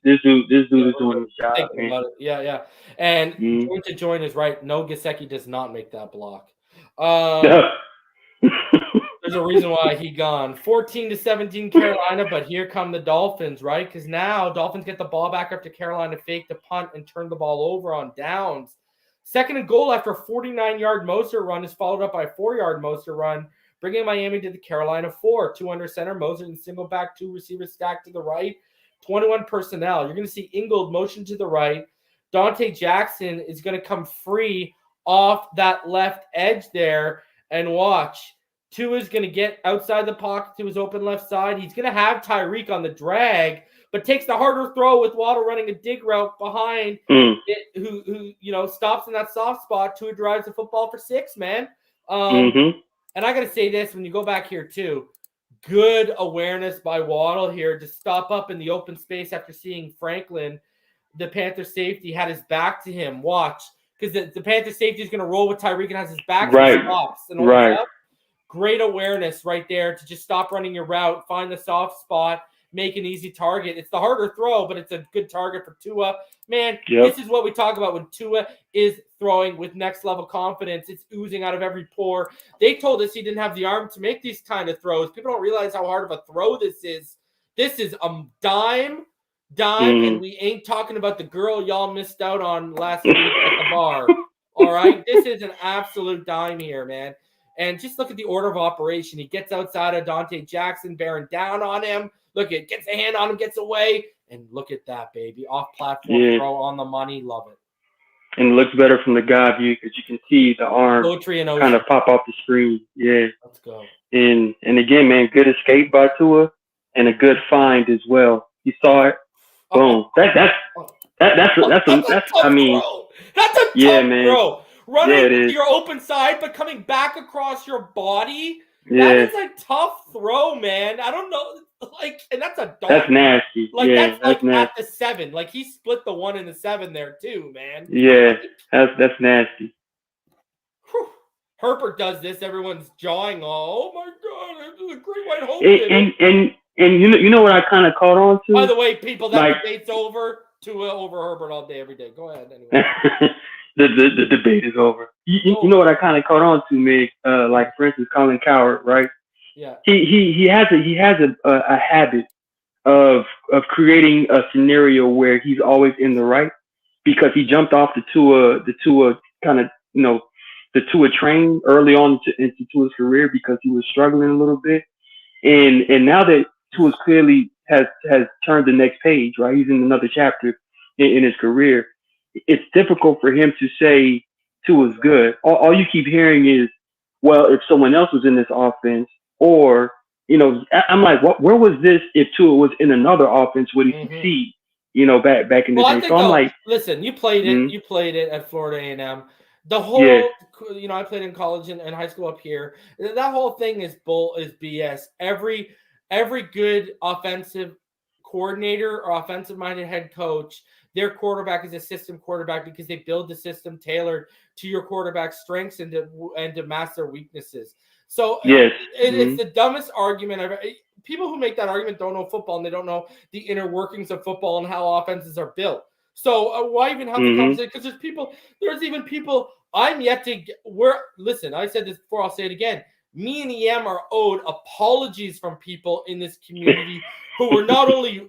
dude is doing his job, man. Yeah. And going to join is right. No, Gesicki does not make that block. There's a reason why he gone. 14-17 Carolina, but here come the Dolphins, right? Because now Dolphins get the ball back after Carolina faked the punt and turned the ball over on downs. Second and goal after a 49-yard Moser run is followed up by a 4-yard Moser run, bringing Miami to the Carolina 4. 2 under center, Moser in single back, 2 receivers stacked to the right, 21 personnel. You're going to see Ingold motion to the right. Dante Jackson is going to come free off that left edge there, and watch. Tua is going to get outside the pocket to his open left side. He's going to have Tyreek on the drag, but takes the harder throw with Waddle running a dig route behind it, who stops in that soft spot. Tua drives the football for 6, man. And I got to say this, when you go back here too, good awareness by Waddle here to stop up in the open space after seeing Franklin, the Panther safety, had his back to him. Watch, because the Panther safety is going to roll with Tyreek and has his back to the stops. And up. Great awareness right there to just stop running your route, find the soft spot, make an easy target. It's the harder throw, but it's a good target for Tua. Man, This is what we talk about when Tua is throwing with next level confidence. It's oozing out of every pore. They told us he didn't have the arm to make these kind of throws. People don't realize how hard of a throw this is. This is a dime, and we ain't talking about the girl y'all missed out on last week at the bar. All right? This is an absolute dime here, man. And just look at the order of operation. He gets outside of Dante Jackson, bearing down on him. Look, it gets a hand on him, gets away. And look at that, baby. Off-platform throw on the money. Love it. And it looks better from the guy view because you can see the arm kind of pop off the screen. Yeah. Let's go. And again, man, good escape by Tua and a good find as well. You saw it. Boom. That's a tough throw. Running to your open side, but coming back across your body. That is a tough throw, man. I don't know. And that's a dog. That's nasty. That's nasty. At the 7. Like, he split the 1 and the 7 there, too, man. Yeah, that's nasty. Whew. Herbert does this. Everyone's jawing. Oh, my God. This is a great white hope. And you know what I kind of caught on to? By the way, people, that debate's over. Tua over Herbert all day, every day. Go ahead, anyway. The debate is over. You know what I kind of caught on to, Mig? Like, for instance, Colin Cowherd, right? Yeah. He has a habit of creating a scenario where he's always in the right because he jumped off the Tua kind of, the Tua train early on into Tua's career because he was struggling a little bit, and now that Tua clearly has turned the next page, right? He's in another chapter in his career. It's difficult for him to say Tua's good. All you keep hearing is, well, if someone else was in this offense, or, I'm like, where was this if Tua was in another offense? Would he succeed? Back in the day. So I'm like, listen, you played it. You played it at Florida A&M. The whole, I played in college and high school up here. That whole thing is BS. Every good offensive coordinator or offensive-minded head coach, their quarterback is a system quarterback because they build the system tailored to your quarterback's strengths and to mask their weaknesses. So it's the dumbest argument ever. People who make that argument don't know football and they don't know the inner workings of football and how offenses are built. So why even have the conversation? Because there's even people I'm yet to get listen, I said this before, I'll say it again. Me and EM are owed apologies from people in this community who were not only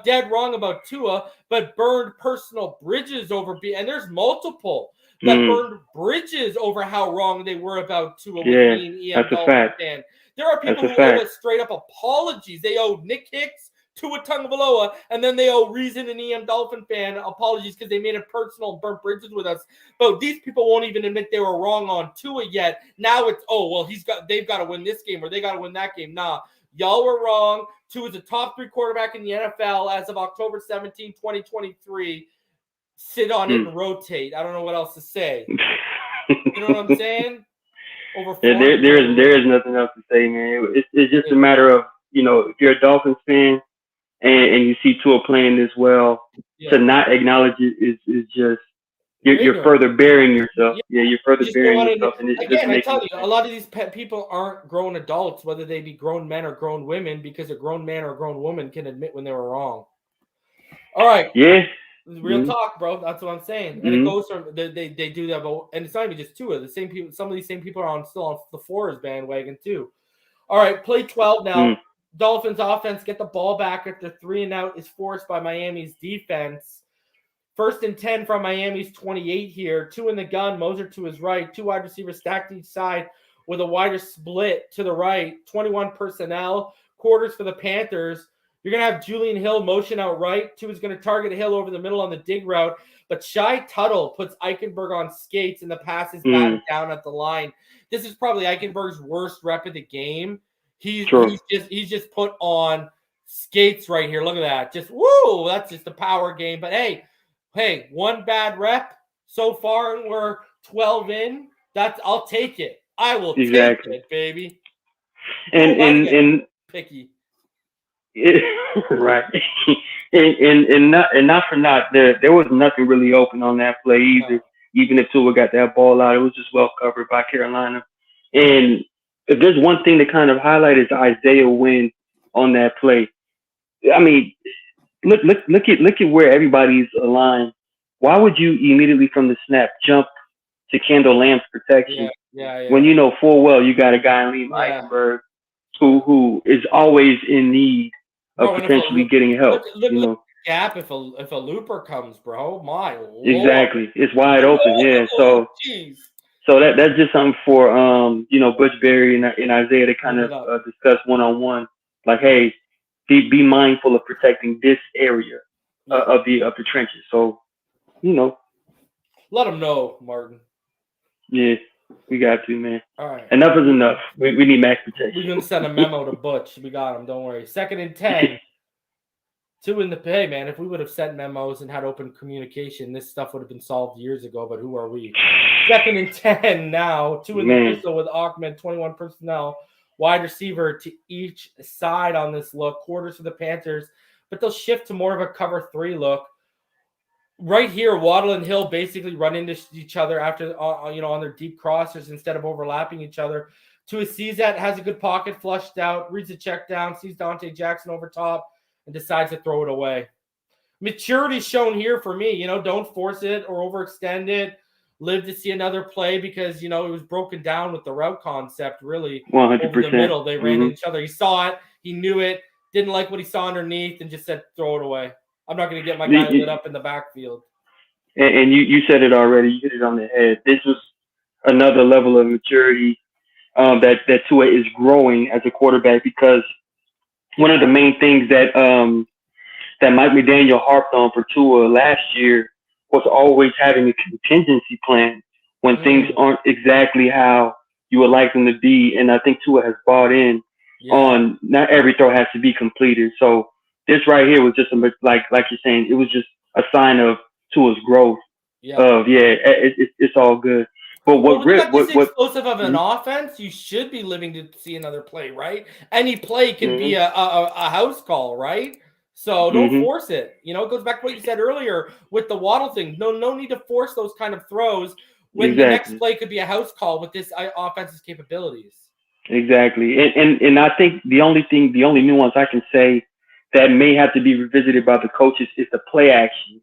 dead wrong about Tua, but burned personal bridges over and there's multiple that burned bridges over how wrong they were about Tua with me and EM. That's a fact. There are people who owe us straight up apologies. They owe Nick Hicks, Tua Tagovailoa, and then they owe Reason and EM Dolphin fan apologies because they made it personal and burnt bridges with us. But these people won't even admit they were wrong on Tua yet. Now it's, they've got to win this game or they got to win that game. Nah, y'all were wrong. Tua's a top 3 quarterback in the NFL as of October 17, 2023. Sit on it and rotate. I don't know what else to say. You know what I'm saying? There is nothing else to say, man. It's just a matter of, if you're a Dolphins fan and you see Tua playing this well, to not acknowledge it is just you're further burying yourself. Yeah, you're further burying yourself. And I tell you, a lot of these people aren't grown adults, whether they be grown men or grown women, because a grown man or a grown woman can admit when they were wrong. All right. Yeah. Real talk, bro. That's what I'm saying. And it goes from they do that, and it's not even just Tua. The same people. Some of these same people are still on the Flores bandwagon too. All right, play 12 now. Dolphins offense get the ball back after 3 and out is forced by Miami's defense. 1st and 10 from Miami's 28 here. 2 in the gun. Moser to his right. 2 wide receivers stacked each side with a wider split to the right. 21 personnel. Quarters for the Panthers. You're going to have Julian Hill motion out right. 2 is going to target Hill over the middle on the dig route. But Shai Tuttle puts Eichenberg on skates and the pass is batted down at the line. This is probably Eichenberg's worst rep of the game. He's just put on skates right here. Look at that. Just, woo, that's just a power game. But, hey, 1 bad rep so far and we're 12 in. I'll take it. I will take it, baby. And picky. Right. and not for naught, there was nothing really open on that play either. No. Even if Tua got that ball out, it was just well covered by Carolina. And if there's one thing to kind of highlight is Isaiah Wynn on that play. I mean, look at where everybody's aligned. Why would you immediately from the snap jump to Kendall Lamb's protection when you know full well you got a guy in Liam Eichenberg who is always in need of potentially getting help? Look at the gap if a looper comes, bro. My Lord. Exactly, it's wide open. Yeah, so that's just something for Butch Berry and Isaiah to kind of discuss one-on-one. Like, hey, be mindful of protecting this area of the trenches. So, let them know, Martin. Yeah, we got to, man. All right. Enough is enough. We need max protection. We're going to send a memo to Butch. We got him. Don't worry. 2nd and 10. 2 in the pay, man. If we would have sent memos and had open communication, this stuff would have been solved years ago, but who are we? 2nd and 10 now. 2 in the pistol with Ahmed, 21 personnel. Wide receiver to each side on this look. Quarters for the Panthers, but they'll shift to more of a cover 3 look. Right here, Waddle and Hill basically run into each other after, on their deep crossers instead of overlapping each other. Tua sees that, has a good pocket flushed out, reads a check down, sees Dante Jackson over top, and decides to throw it away. Maturity shown here for me. Don't force it or overextend it. Live to see another play because, it was broken down with the route concept, really. 100%. Over the middle, they ran into each other. He saw it. He knew it. Didn't like what he saw underneath and just said, throw it away. I'm not going to get my guy lit up in the backfield. And you said it already. You hit it on the head. This was another level of maturity that Tua is growing as a quarterback, because one of the main things that Mike McDaniel harped on for Tua last year was always having a contingency plan when things aren't exactly how you would like them to be. And I think Tua has bought in on not every throw has to be completed. So this right here was just like you're saying, it was just a sign of Tua's growth. It's all good. But what explosive of an offense, you should be living to see another play, right? Any play can be a house call, right? So don't force it. It goes back to what you said earlier with the Waddle thing. No need to force those kind of throws when the next play could be a house call with this offense's capabilities. Exactly. And I think the only nuance I can say that may have to be revisited by the coaches is the play action.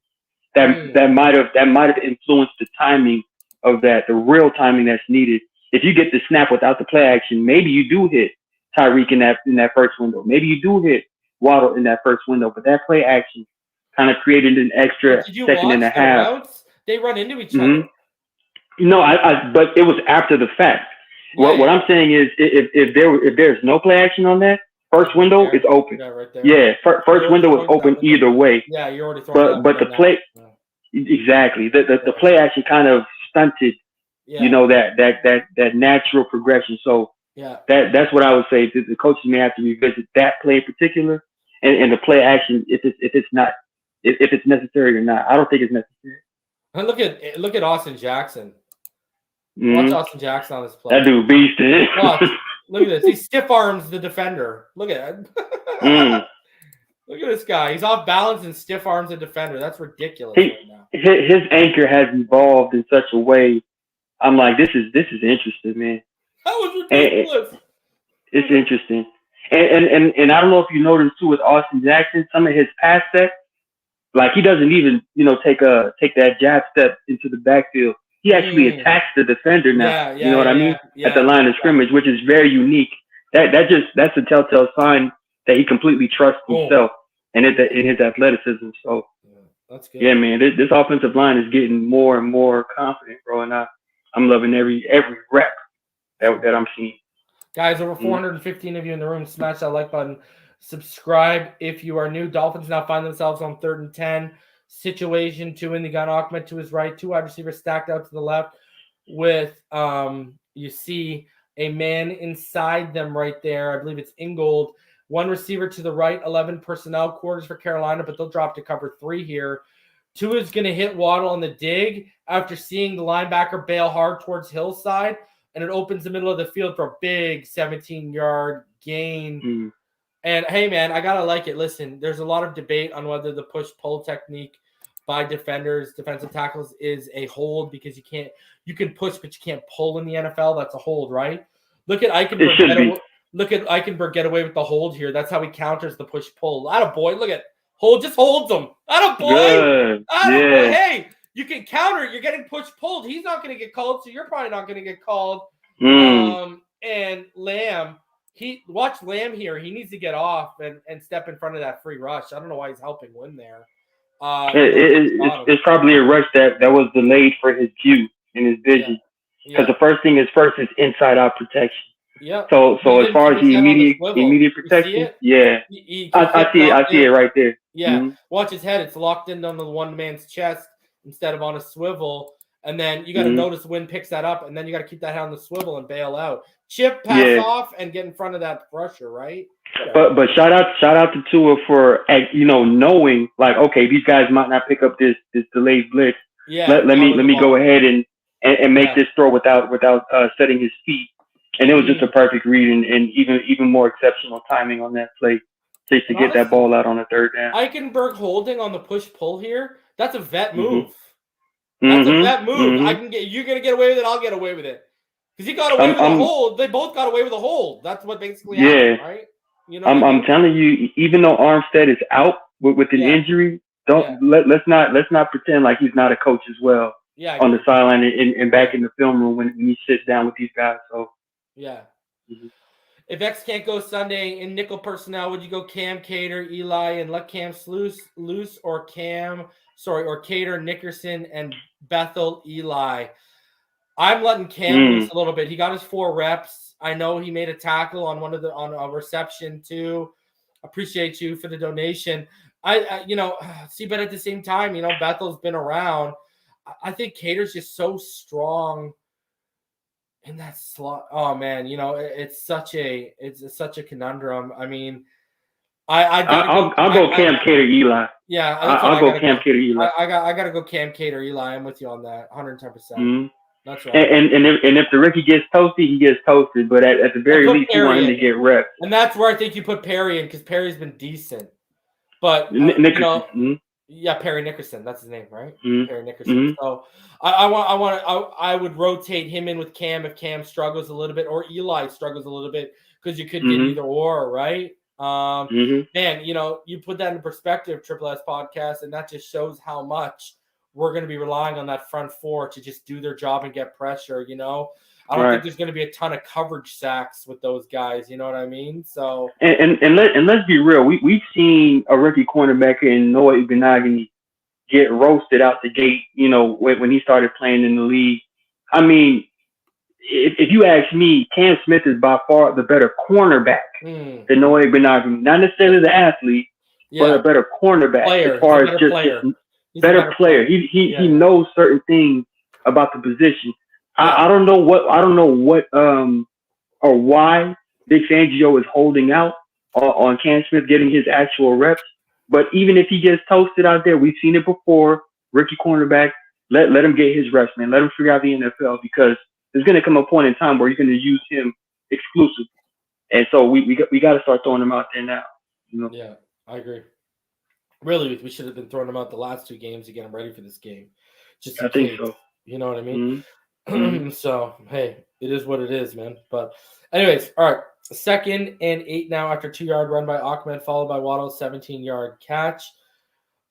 That might have influenced the timing of that, the real timing that's needed. If you get the snap without the play action, maybe you do hit Tyreek in that first window. Maybe you do hit Waddle in that first window, but that play action kind of created an extra second and a half. Routes? They run into each other. No, but it was after the fact. What I'm saying is, if there's no play action on that, First window is open. Yeah, right there. Yeah, first window is open either way. Yeah, you're already throwing But the play, exactly. The play action kind of stunted, that natural progression. So that's what I would say. The coaches may have to revisit that play in particular, and the play action if it's necessary or not. I don't think it's necessary. And look at Austin Jackson. Mm-hmm. Watch Austin Jackson on this play. That dude beast. Watch. Look at this. He stiff arms the defender. Look at it. Look at this guy. He's off balance and stiff arms the defender. That's ridiculous right now. His anchor has evolved in such a way. I'm like, this is interesting, man. That was ridiculous. It's interesting. And I don't know if you noticed too with Austin Jackson, some of his pass sets, like he doesn't even, take that jab step into the backfield. He actually attacks the defender now. You know what I mean? At the line of scrimmage, which is very unique. That's a telltale sign that he completely trusts himself and in his athleticism. So that's good. Yeah, man, this offensive line is getting more and more confident, bro. And I'm loving every rep that I'm seeing. Guys, over 415 of you in the room, smash that like button. Subscribe if you are new. Dolphins now find themselves on 3rd and 10. Situation, 2 in the gun. Ahmed to his right, 2 wide receivers stacked out to the left with you see a man inside them right there. I believe it's Ingold. 1 receiver to the right, 11 personnel quarters for Carolina, but they'll drop to cover 3 here. 2 is going to hit Waddle on the dig after seeing the linebacker bail hard towards Hillside, and it opens the middle of the field for a big 17-yard gain. And, hey, man, I got to like it. Listen, there's a lot of debate on whether the push-pull technique by defensive tackles is a hold because you can push, but you can't pull in the NFL. That's a hold, right? Look at Eichenberg get away with the hold here. That's how he counters the push-pull. Attaboy, look at hold, just holds him. Attaboy. Attaboy. Hey, you can counter. You're getting push-pulled. He's not going to get called, so you're probably not going to get called. And Lamb. Watch Lamb here. He needs to get off and step in front of that free rush. I don't know why he's helping win there. It's probably a rush that was delayed for his view and his vision. Because the first thing is inside-out protection. Yeah. So as far as the immediate protection, I see it right there. Yeah. Watch his head. It's locked in on the one man's chest instead of on a swivel. And then you got to notice when picks that up, and then you got to keep that head on the swivel and bail out. Chip, pass off, and get in front of that rusher, right? But shout out to Tua for knowing like, okay, these guys might not pick up this delayed blitz. Let me go ahead and make this throw without setting his feet. And it was just a perfect read and even more exceptional timing on that play to get that ball out on the 3rd down. Eichenberg holding on the push-pull here. That's a vet move. That's a vet move. You're gonna get away with it. I'll get away with it because he got away with a hold. They both got away with a hold. That's what basically happened, right? I'm telling you, even though Armstead is out with an injury, let's not pretend like he's not a coach as well. On the sideline and back in the film room when he sits down with these guys. So if X can't go Sunday in nickel personnel, would you go Cam, Cater, Eli, and let Cam loose or Cater, Nickerson, and Bethel, Eli? I'm letting Cam loose a little bit. He got his 4 reps. I know he made a tackle on on a reception too. Appreciate you for the donation. But at the same time, Bethel's been around. I think Cater's just so strong in that slot. Oh man, it's such a conundrum. I mean, I'll go Cam, Cater, Eli. Yeah, I'll go Cam, Cater, Eli. I gotta go Cam, Cater, Eli. I'm with you on that, 110%. That's right. And if the rookie gets toasted, he gets toasted. But at the very least, you want him to get reps. And that's where I think you put Perry in because Perry's been decent. But Perry Nickerson, that's his name, right? Perry Nickerson. So I would rotate him in with Cam if Cam struggles a little bit or Eli struggles a little bit because you could get either or, right? Man, you put that in perspective, Triple S podcast, and that just shows how much we're going to be relying on that front 4 to just do their job and get pressure. I don't think there's going to be a ton of coverage sacks with those guys. You know what I mean? So and let's be real. We've seen a rookie cornerback in Noah Igbinoghene get roasted out the gate. When he started playing in the league. I mean, if you ask me, Cam Smith is by far the better cornerback than Noah Benaghi. Not necessarily the athlete, but a better cornerback as far as just better player. He knows certain things about the position. I don't know what or why Vic Fangio is holding out on Cam Smith getting his actual reps. But even if he gets toasted out there, we've seen it before. Rookie cornerback, let him get his reps, man. Let him figure out the NFL, because there's going to come a point in time where you're going to use him exclusively. And so we got to start throwing him out there now. You know? Yeah, I agree. Really, we should have been throwing him out the last 2 games to get him ready for this game. Just I think so. You know what I mean? Mm-hmm. So, hey, it is what it is, man. But anyways, all right. 2nd and 8 now after 2-yard run by Ahmed, followed by Waddle's 17-yard catch.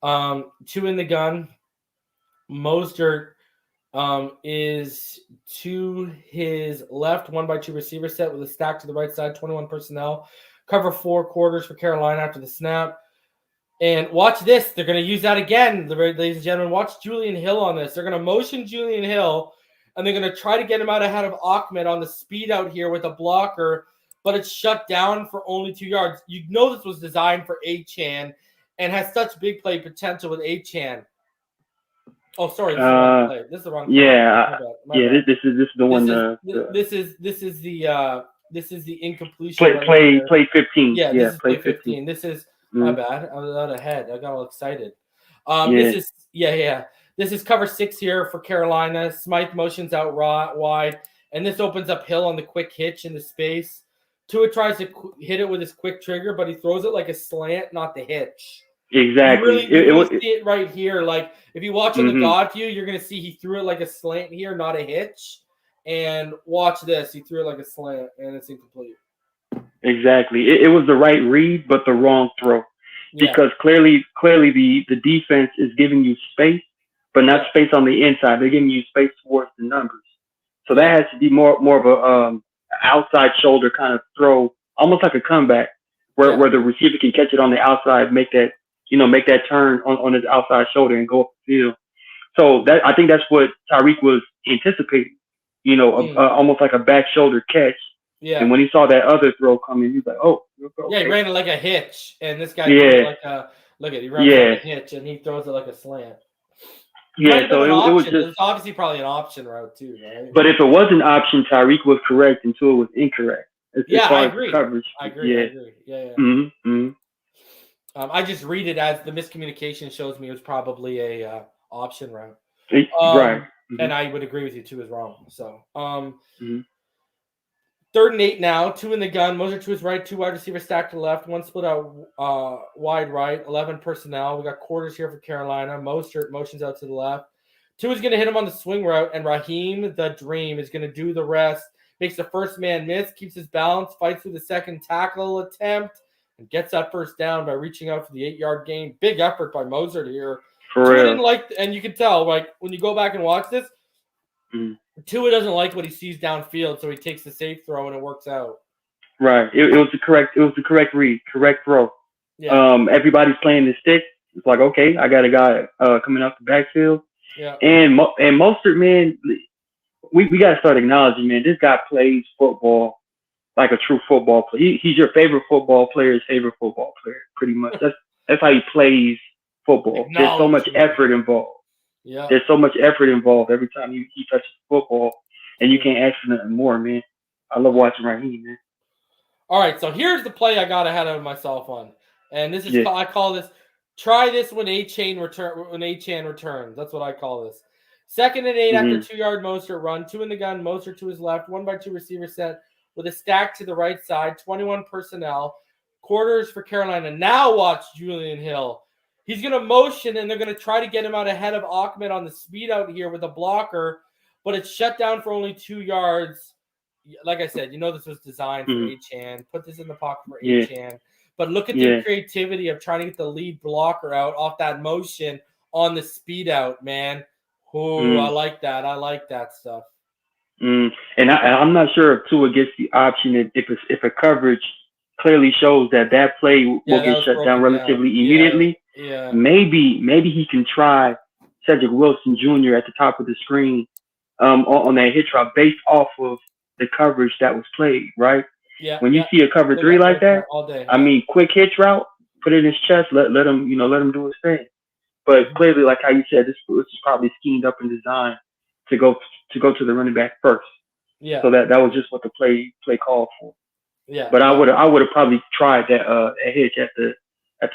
2 in the gun. Mostert is to his left, 1-by-2 receiver set with a stack to the right side, 21 personnel. Cover 4 quarters for Carolina after the snap. And watch this. They're going to use that again, ladies and gentlemen. Watch Julian Hill on this. They're going to motion Julian Hill, and they're going to try to get him out ahead of Ahmed on the speed out here with a blocker, but it's shut down for only 2 yards. You know this was designed for Achane and has such big play potential with Achane. Oh, sorry. This is the wrong play. This is the wrong play. Yeah. This is the one. This is the incompletion. Play 15. Yeah, this is play 15. This is my bad. I was out ahead. I got all excited. This is cover 6 here for Carolina. Smythe motions out wide, and this opens up Hill on the quick hitch into space. Tua tries to hit it with his quick trigger, but he throws it like a slant, not the hitch. Exactly. You really see it right here. Like, if you watch on the God view, you're going to see he threw it like a slant here, not a hitch. And watch this. He threw it like a slant, and it's incomplete. Exactly. It was the right read, but the wrong throw. Because clearly the defense is giving you space, but not space on the inside. They're giving you space towards the numbers. So that has to be more of a outside shoulder kind of throw, almost like a comeback, where the receiver can catch it on the outside, make that turn on his outside shoulder and go up the field. So I think that's what Tyreek was anticipating. Almost like a back shoulder catch. Yeah. And when he saw that other throw coming, he's like, "Oh, okay." Yeah, he ran it like a hitch, and this guy he ran it like a hitch, and he throws it like a slant. Yeah, so it was just, it's obviously probably an option route too, right? But if it was an option, Tyreek was correct and Tua was incorrect. I agree. Coverage. I agree. Yeah. Mm-hmm. I just read it as the miscommunication shows me it was probably a option route. Right. Mm-hmm. And I would agree with you, 2 is wrong. So, 3rd and 8 now, 2 in the gun. Moser to his right, 2 wide receivers stacked to the left, 1 split out wide right, 11 personnel. We got quarters here for Carolina. Mostert motions out to the left. 2 is going to hit him on the swing route, and Raheem the Dream is going to do the rest. Makes the first man miss, keeps his balance, fights through the second tackle attempt, and gets that first down by reaching out for the 8-yard gain. Big effort by Mostert here. For real. And you can tell, like, when you go back and watch this, Tua doesn't like what he sees downfield, so he takes the safe throw and it works out. Right. It was the correct read, correct throw. Yeah. Everybody's playing the stick. It's like, okay, I got a guy coming up the backfield. Yeah. And Mostert, man, we got to start acknowledging, man, this guy plays football like a true football player. He's your favorite football player's favorite football player, pretty much. That's how he plays football. There's so much effort involved. Yeah. There's so much effort involved every time he touches football, and you can't ask for nothing more, man. I love watching Raheem, man. All right, so here's the play I got ahead of myself on, and this is I call this try this when Achane returns. That's what I call this. 2nd and 8 after 2-yard Mostert run, 2 in the gun, Mostert to his left, 1-by-2 receiver set with a stack to the right side, 21 personnel, quarters for Carolina. Now watch Julian Hill. He's going to motion, and they're going to try to get him out ahead of Ahmed on the speed out here with a blocker, but it's shut down for only 2 yards. Like I said, this was designed for Achane. Put this in the pocket for Achane. But look at the creativity of trying to get the lead blocker out off that motion on the speed out, man. I like that. I like that stuff. And I'm not sure if Tua gets the option if a coverage clearly shows that play will get shut down relatively immediately. Yeah. Maybe he can try Cedric Wilson Jr. at the top of the screen on that hitch route based off of the coverage that was played, right? Yeah. When you see a cover 3 like that, all day. I mean, quick hitch route, put it in his chest, let him do his thing. But clearly, like how you said, this is probably schemed up and designed to go to the running back first. Yeah. So that was just what the play called for. Yeah. But I would have probably tried that a hitch at the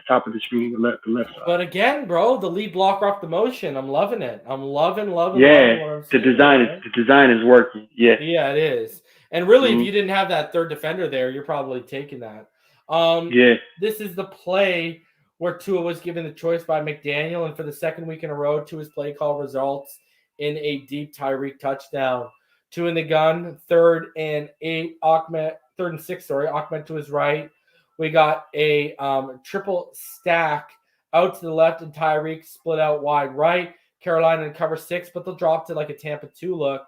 top of the screen, the left side. But again, bro, the lead blocker off the motion. I'm loving it. I'm loving Yeah, what I'm seeing. the design is working. Yeah. Yeah, it is. And really, if you didn't have that third defender there, you're probably taking that. Yeah. This is the play where Tua was given the choice by McDaniel, and for the second week in a row, Tua's play call results in a deep Tyreek touchdown. 2 in the gun, 3rd and 6, Ahmed to his right. We got a triple stack out to the left, and Tyreek split out wide right. Carolina in cover 6, but they'll drop to like a Tampa 2 look.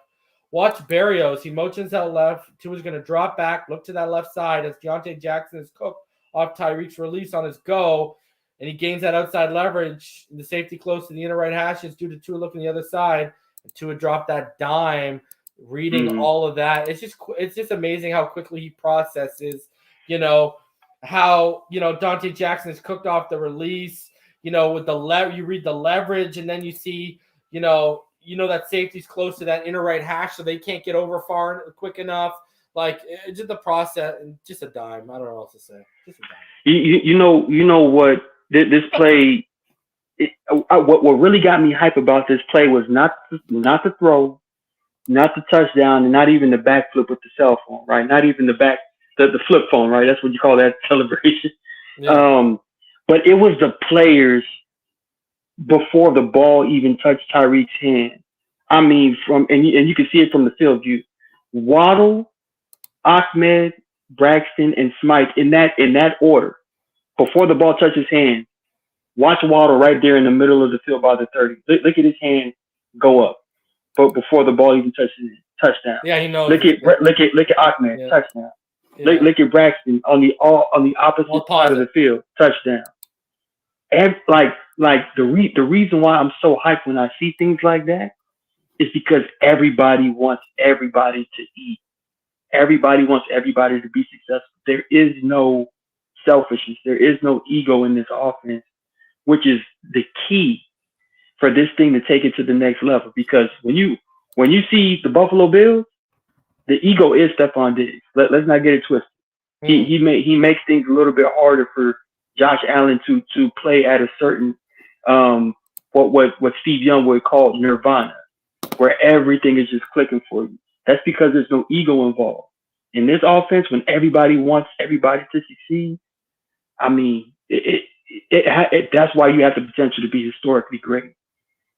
Watch Berrios. He motions out left. Tua's going to drop back, look to that left side as Deontay Jackson is cooked off Tyreek's release on his go, and he gains that outside leverage. The safety close to the inner right hashes due to Tua looking the other side. And Tua dropped that dime, reading all of that. It's just amazing how quickly he processes, how, Dante Jackson is cooked off the release, with you read the leverage, and then you see, that safety's close to that inner right hash, so they can't get over far quick enough. Like, it's just the process, and just a dime. I don't know what else to say. Just a dime. You know what this play. What really got me hype about this play was not the throw, not the touchdown, and not even the backflip with the cell phone, right? Not even the flip phone, right? That's what you call that celebration. Yeah. But it was the players before the ball even touched Tyreek's hand. I mean, and you can see it from the field view. Waddle, Ahmed, Braxton, and Smythe in that order before the ball touched his hand. Watch Waddle right there in the middle of the field by the 30. Look at his hand go up, but before the ball even touches his touchdown. Yeah, he knows. Look at Ahmed, touchdown. Yeah. Look at Braxton on the opposite side of the field, touchdown. And the reason why I'm so hyped when I see things like that is because everybody wants everybody to eat. Everybody wants everybody to be successful. There is no selfishness. There is no ego in this offense, which is the key for this thing to take it to the next level. Because when you see the Buffalo Bills, the ego is Stephon Diggs. Let's not get it twisted. He makes things a little bit harder for Josh Allen to play at a certain what Steve Young would call nirvana, where everything is just clicking for you. That's because there's no ego involved. In this offense, when everybody wants everybody to succeed, I mean, that's why you have the potential to be historically great,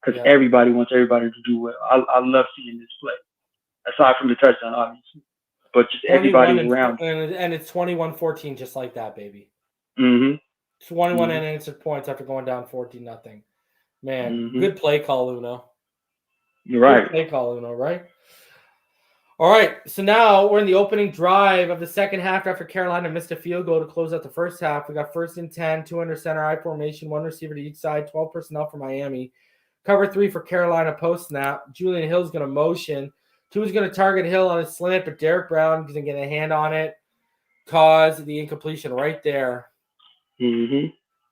because everybody wants everybody to do well. I love seeing this play, aside from the touchdown, obviously, but just everybody around. And it's 21-14, just like that, baby. 21 unanswered points after going down 14-0. Man, good play call, Uno. You're right. Good play call, Uno, right? All right, so now we're in the opening drive of the second half after Carolina missed a field goal to close out the first half. We got 1st and 10, 2 under center, I formation, 1 receiver to each side, 12 personnel for Miami. Cover 3 for Carolina post-snap. Julian Hill's going to motion. 2 is going to target Hill on his slant, but Derek Brown is going to get a hand on it, cause the incompletion right there.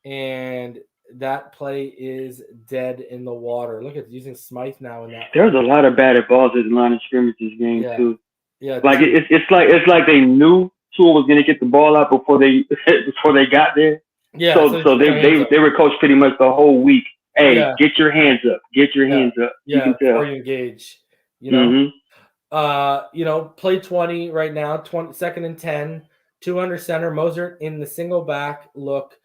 And that play is dead in the water. Look at using Smythe now in that. There's a lot of batted balls at the line of scrimmage this game too. Yeah, like it's like they knew Tua was going to get the ball out before they got there. Yeah. So they were coached pretty much the whole week. Hey, get your hands up. Get your hands up. Yeah, before you engage. Play 20 right now. 2nd and 10. 2 under center. Mozart in the single back look.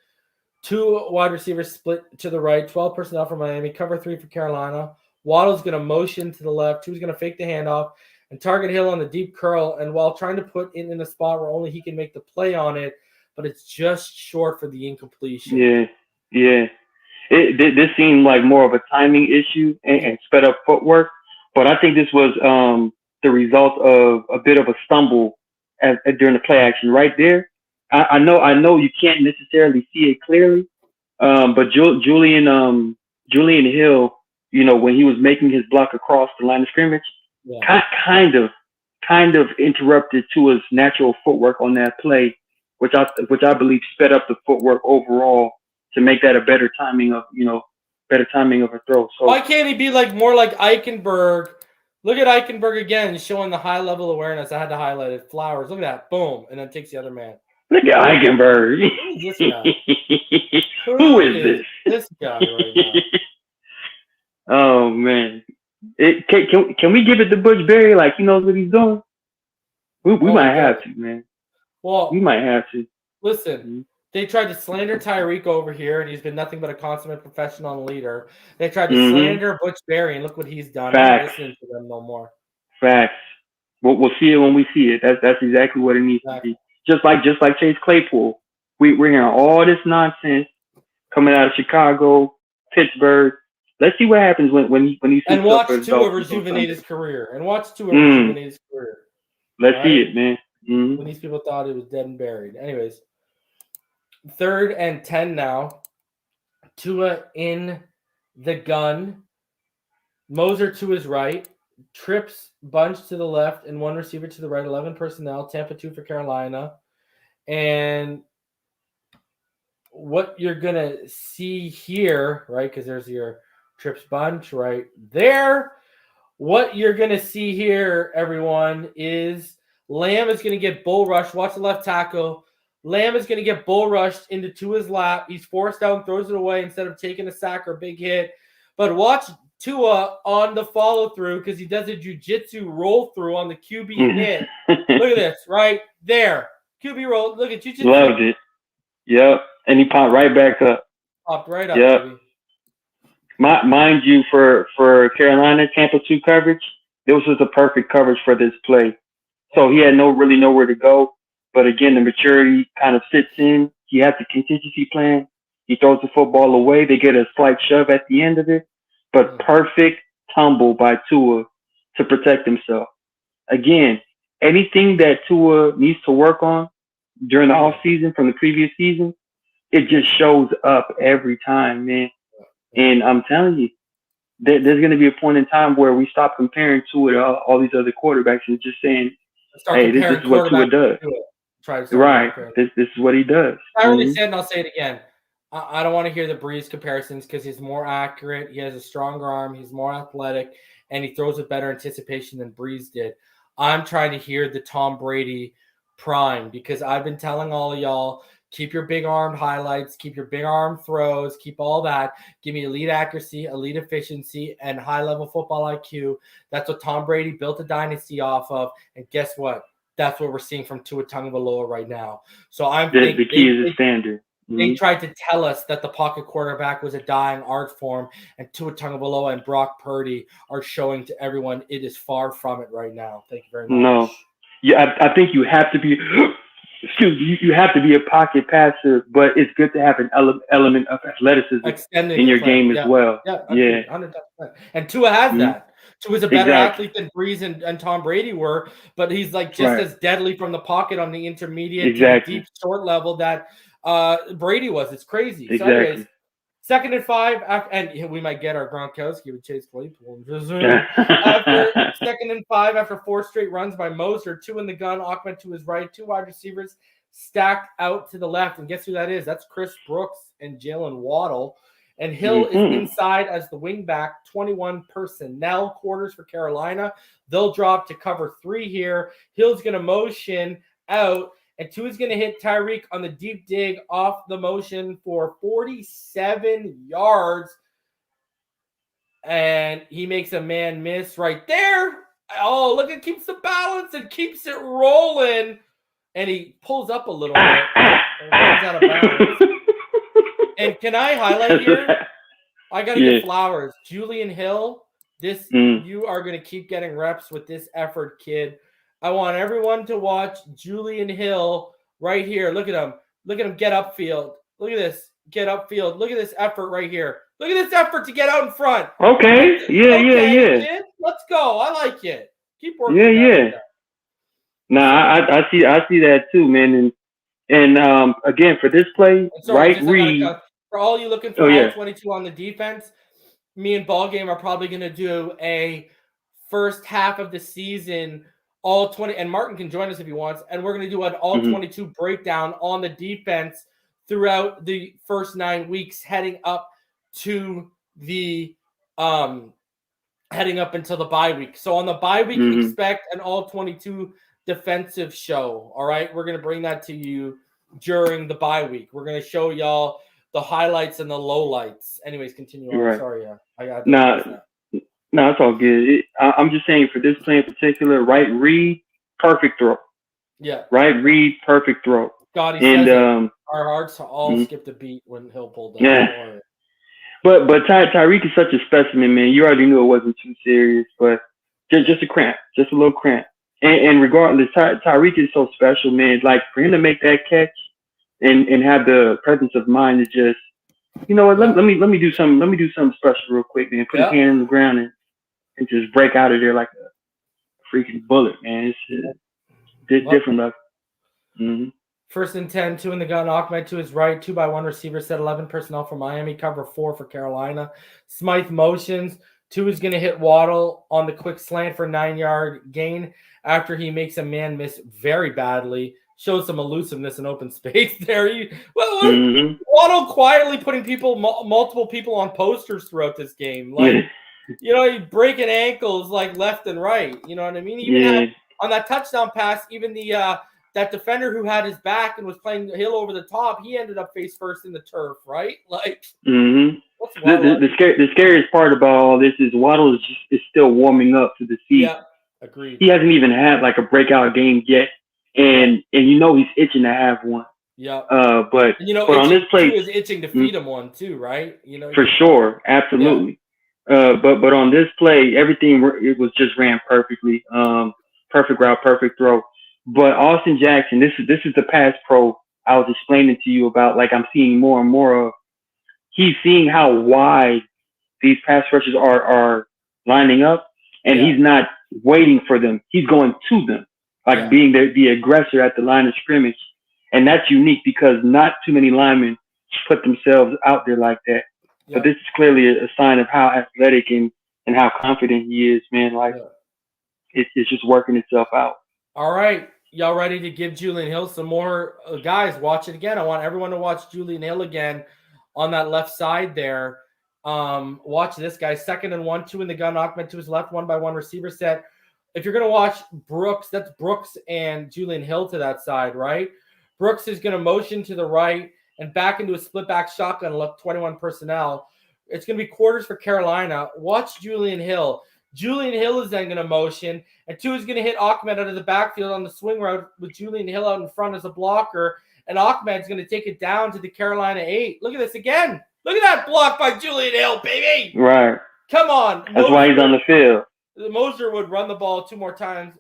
2 wide receivers split to the right. 12 personnel for Miami. Cover 3 for Carolina. Waddle's going to motion to the left. 2's going to fake the handoff and target Hill on the deep curl. And while trying to put it in a spot where only he can make the play on it, but it's just short for the incompletion. Yeah. This seemed like more of a timing issue and sped up footwork. But I think this was the result of a bit of a stumble during the play action right there. I know you can't necessarily see it clearly, but Julian Hill, when he was making his block across the line of scrimmage, kind of interrupted Tua's natural footwork on that play, which I believe sped up the footwork overall to make that a better timing of a throw. So why can't he be more like Eichenberg? Look at Eichenberg again, showing the high level awareness. I had to highlight it. Flowers, look at that, boom, and then takes the other man. Look at Eichenberg. Who is this guy? Who is this? This guy right now. Oh man, can we give it to Butch Berry? Like he knows what he's doing. We might have to, man. Well, we might have to. Listen, they tried to slander Tyreek over here, and he's been nothing but a consummate professional and leader. They tried to slander Butch Berry, and look what he's done. I'm not listening to them no more. Facts. We'll see it when we see it. That's exactly what it needs to be. Just like Chase Claypool. We're hearing all this nonsense coming out of Chicago, Pittsburgh. Let's see what happens when he sees and watch Tua rejuvenate his career. Let's see it, man. When these people thought it was dead and buried. Anyways, 3rd and 10 now. Tua in the gun. Moser to his right. Trips bunch to the left and one receiver to the right. 11 personnel. Tampa 2 for Carolina. And what you're going to see here, right, because there's your trips bunch right there. What you're going to see here, everyone, is Lamb is going to get bull rushed. Watch the left tackle. Lamb is going to get bull rushed into Tua's lap. He's forced down, throws it away instead of taking a sack or a big hit. But watch Tua on the follow through because he does a jiu-jitsu roll through on the QB hit. Look at this right there. QB roll. Look at jiu-jitsu. Loved it. Yep. And he popped right back up. Popped right up, yep. Baby. Mind you, for Carolina, Tampa 2 coverage, this was the perfect coverage for this play. So he had really nowhere to go. But again, the maturity kind of sits in. He has the contingency plan. He throws the football away. They get a slight shove at the end of it. But perfect tumble by Tua to protect himself. Again, anything that Tua needs to work on during the offseason from the previous season, it just shows up every time, man. And I'm telling you, there's going to be a point in time where we stop comparing Tua to all these other quarterbacks and just saying, hey, this is what Tua does. Right. This is what he does. I already said, and I'll say it again. I don't want to hear the Breeze comparisons because he's more accurate. He has a stronger arm. He's more athletic, and he throws with better anticipation than Breeze did. I'm trying to hear the Tom Brady prime because I've been telling all of y'all, keep your big arm highlights, keep your big arm throws, keep all that. Give me elite accuracy, elite efficiency, and high-level football IQ. That's what Tom Brady built a dynasty off of. And guess what? That's what we're seeing from Tua Tagovailoa right now. So I'm the key is the standard. They tried to tell us that the pocket quarterback was a dying art form, and Tua Tagovailoa and Brock Purdy are showing to everyone it is far from it right now. Thank you very much. No. Yeah, I think you have to be you have to be a pocket passer, but it's good to have an element of athleticism in your game as well. Yeah. 100%. And Tua has that. Tua's a better athlete than Breeze and Tom Brady were, but he's just as deadly from the pocket on the intermediate to the deep short level that Brady was. It's crazy. Exactly. So anyways, 2nd and 5, and we might get our Gronkowski with Chase Claypool. After 2nd and 5, after 4 straight runs by Moser, 2 in the gun, Ukpai to his right, 2 wide receivers stacked out to the left. And guess who that is? That's Chris Brooks and Jalen Waddle. And Hill is inside as the wingback, 21 personnel quarters for Carolina. They'll drop to cover 3 here. Hill's going to motion out, and Tua's going to hit Tyreek on the deep dig off the motion for 47 yards. And he makes a man miss right there. Oh, look, it keeps the balance and keeps it rolling. And he pulls up a little bit and runs out of bounds. And can I highlight here? I got to give flowers. Julian Hill, you are going to keep getting reps with this effort, kid. I want everyone to watch Julian Hill right here. Look at him. Look at him get upfield. Look at this. Get upfield. Look at this effort right here. Look at this effort to get out in front. Okay. Yeah. Kid, let's go. I like it. Keep working. Yeah. I see that too, man. And again, for this play, right read. For all you looking for all 22 on the defense, me and Ballgame are probably going to do a first half of the season, all 20, and Martin can join us if he wants, and we're going to do an all 22 breakdown on the defense throughout the first 9 weeks heading up to the heading up until the bye week. So on the bye week, expect an all 22 defensive show. All right, we're going to bring that to you during the bye week. We're going to show y'all the highlights and the lowlights. Anyways, continue on. Right. Sorry, I got No, it's all good. I'm just saying for this play in particular, right read, perfect throw. Yeah. Right read, perfect throw. God, he says our hearts all skipped a beat when Hill pulled down. Yeah. But Tyreek is such a specimen, man. You already knew it wasn't too serious, but just a cramp, just a little cramp. And regardless, Tyreek is so special, man. Like for him to make that catch and have the presence of mind to just, you know what? Let me do something. Let me do something special real quick, man. Put his hand in the ground and just break out of there like a freaking bullet, man. It's different level. 1st and 10, 2 in the gun. Ahmed to his right, 2-by-1 receiver set, 11 personnel for Miami, cover 4 for Carolina. Smythe motions. 2 is going to hit Waddle on the quick slant for 9-yard gain after he makes a man miss very badly. Shows some elusiveness in open space there. Waddle quietly putting multiple people on posters throughout this game. Like, you know, he's breaking ankles like left and right. You know what I mean? Even had, on that touchdown pass, even the that defender who had his back and was playing Hill over the top, he ended up face first in the turf, right? Like, what's the scariest part about all this is Waddle is still warming up to the season. Yeah, agreed. He hasn't even had like a breakout game yet, and you know he's itching to have one. Yeah. But on this play, he was itching to feed him one too, right? You know, for sure, absolutely. Yeah. But on this play, everything it was just ran perfectly. Perfect route, perfect throw. But Austin Jackson, this is the pass pro I was explaining to you about. Like I'm seeing more and more of. He's seeing how wide these pass rushers are lining up, and he's not waiting for them. He's going to them, like being the aggressor at the line of scrimmage. And that's unique because not too many linemen put themselves out there like that. Yeah. But this is clearly a sign of how athletic and how confident he is, man. Like it's just working itself out. All right. Y'all ready to give Julian Hill some more? Guys, watch it again. I want everyone to watch Julian Hill again on that left side there. Watch this, guys. 2nd and 1, 2 in the gun. Ahmed to his left, 1-by-1 receiver set. If you're going to watch Brooks, that's Brooks and Julian Hill to that side, right? Brooks is going to motion to the right and back into a split back shotgun look, 21 personnel. It's going to be quarters for Carolina. Watch Julian Hill. Julian Hill is then going to motion, and 2 is going to hit Ahmed out of the backfield on the swing route with Julian Hill out in front as a blocker, and Ahmed's going to take it down to the Carolina 8. Look at this again. Look at that block by Julian Hill, baby. Right. Come on. That's why he's on the field. Moser would run the ball 2 more times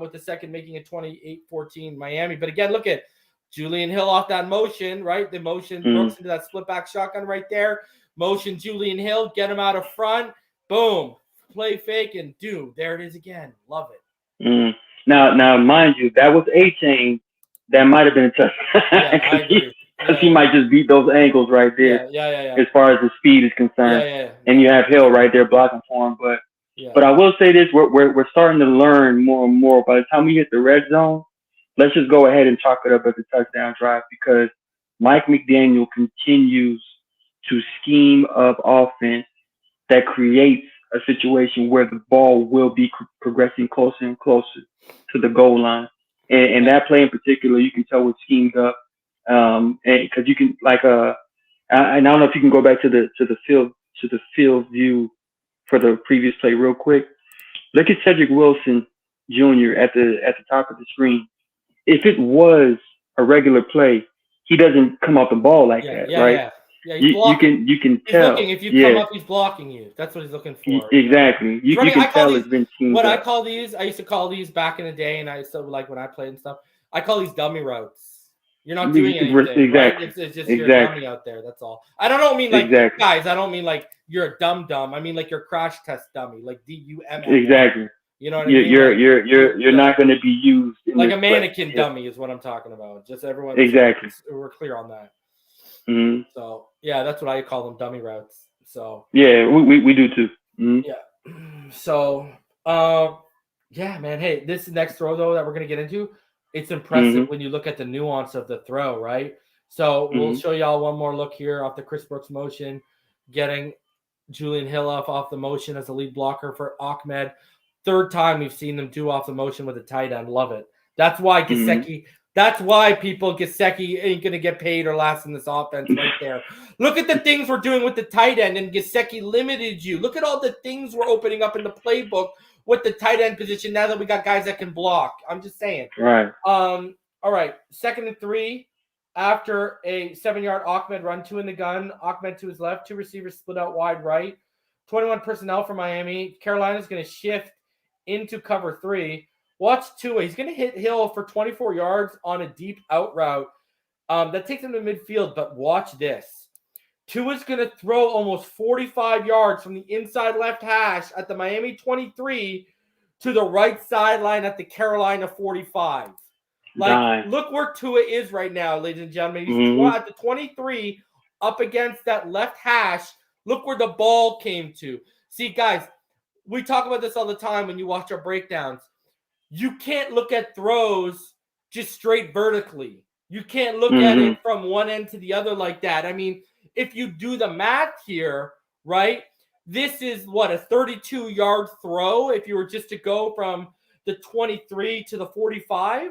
with the second, making it 28-14 Miami. But again, look at Julian Hill off that motion, right? The motion Brooks into that split back shotgun right there. Motion Julian Hill, get him out of front. Boom. Play fake and do. There it is again. Love it. Now, mind you, that was A-Chain. That might have been a touchdown. Because he might just beat those ankles right there. Yeah. As far as the speed is concerned. And you have Hill right there blocking for him. But I will say this, we're starting to learn more and more. By the time we hit the red zone, let's just go ahead and chalk it up as a touchdown drive because Mike McDaniel continues to scheme up offense that creates a situation where the ball will be progressing closer and closer to the goal line. And that play in particular, you can tell was schemed up. And because you can and I don't know if you can go back to the field view for the previous play real quick. Look at Cedric Wilson Jr. at the top of the screen. If it was a regular play, he doesn't come off the ball like that, right? Yeah, you can tell. Looking. If you come up, he's blocking you. That's what he's looking for. Exactly. You can tell it's been schemed What up. I call these, I used to call these back in the day, and I still like when I played and stuff. I call these dummy routes. You're not doing anything. Exactly. Right? It's just you're a dummy out there. That's all. I don't mean like guys. I don't mean like you're a dumb. I mean like you're a crash test dummy, like DUM. Exactly. You know what I mean? You're not going to be used like a mannequin dummy is what I'm talking about. Just everyone. Exactly. We're clear on that. Mm-hmm. So yeah, that's what I call them, dummy routes. So yeah, we do too. Mm-hmm. Yeah. So Yeah, man. Hey, this next throw though that we're gonna get into, it's impressive when you look at the nuance of the throw, right? So we'll show y'all one more look here off the Chris Brooks motion, getting Julian Hill off the motion as a lead blocker for Ahmed. Third time we've seen them do off the motion with a tight end. Love it. That's why Gesicki. That's why Gesicki ain't gonna get paid or last in this offense right there. Look at the things we're doing with the tight end, and Gesicki limited you. Look at all the things we're opening up in the playbook with the tight end position now that we got guys that can block. I'm just saying. Right. All right. 2nd and 3. After a 7-yard Ahmed run, 2 in the gun. Ahmed to his left. 2 receivers split out wide right. 21 personnel for Miami. Carolina's going to shift into cover 3. Watch Tua. He's going to hit Hill for 24 yards on a deep out route. That takes him to midfield, but watch this. Tua's going to throw almost 45 yards from the inside left hash at the Miami 23 to the right sideline at the Carolina 45. Look where Tua is right now, ladies and gentlemen. He's at the 23 up against that left hash. Look where the ball came to. See, guys, we talk about this all the time when you watch our breakdowns. You can't look at throws just straight vertically. You can't look at it from one end to the other like that. I mean, if you do the math here, right, this is what, a 32-yard throw if you were just to go from the 23 to the 45?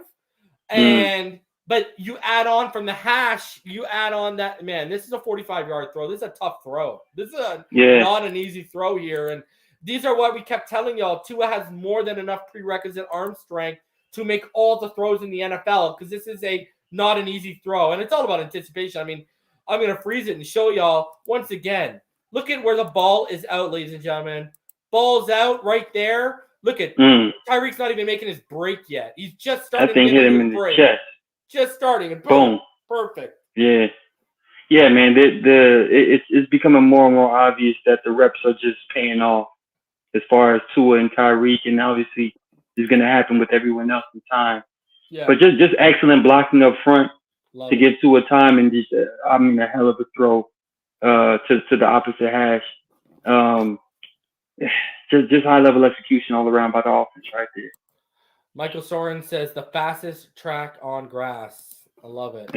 But you add on from the hash, you add on that, man, this is a 45-yard throw. This is a tough throw. This is not an easy throw here. And these are what we kept telling y'all. Tua has more than enough prerequisite arm strength to make all the throws in the NFL because this is not an easy throw. And it's all about anticipation. I mean, I'm going to freeze it and show y'all once again. Look at where the ball is out, ladies and gentlemen. Ball's out right there. Look at Tyreek's not even making his break yet. He's just starting to hit him in the chest. Just starting. And boom. Perfect. Yeah. Yeah, man. It's becoming more and more obvious that the reps are just paying off as far as Tua and Tyreek, and obviously it's going to happen with everyone else in time. Yeah. But just excellent blocking up front. Love to get to a time and just, a hell of a throw to the opposite hash. Just high-level execution all around by the offense right there. Michael Soren says, the fastest track on grass. I love it.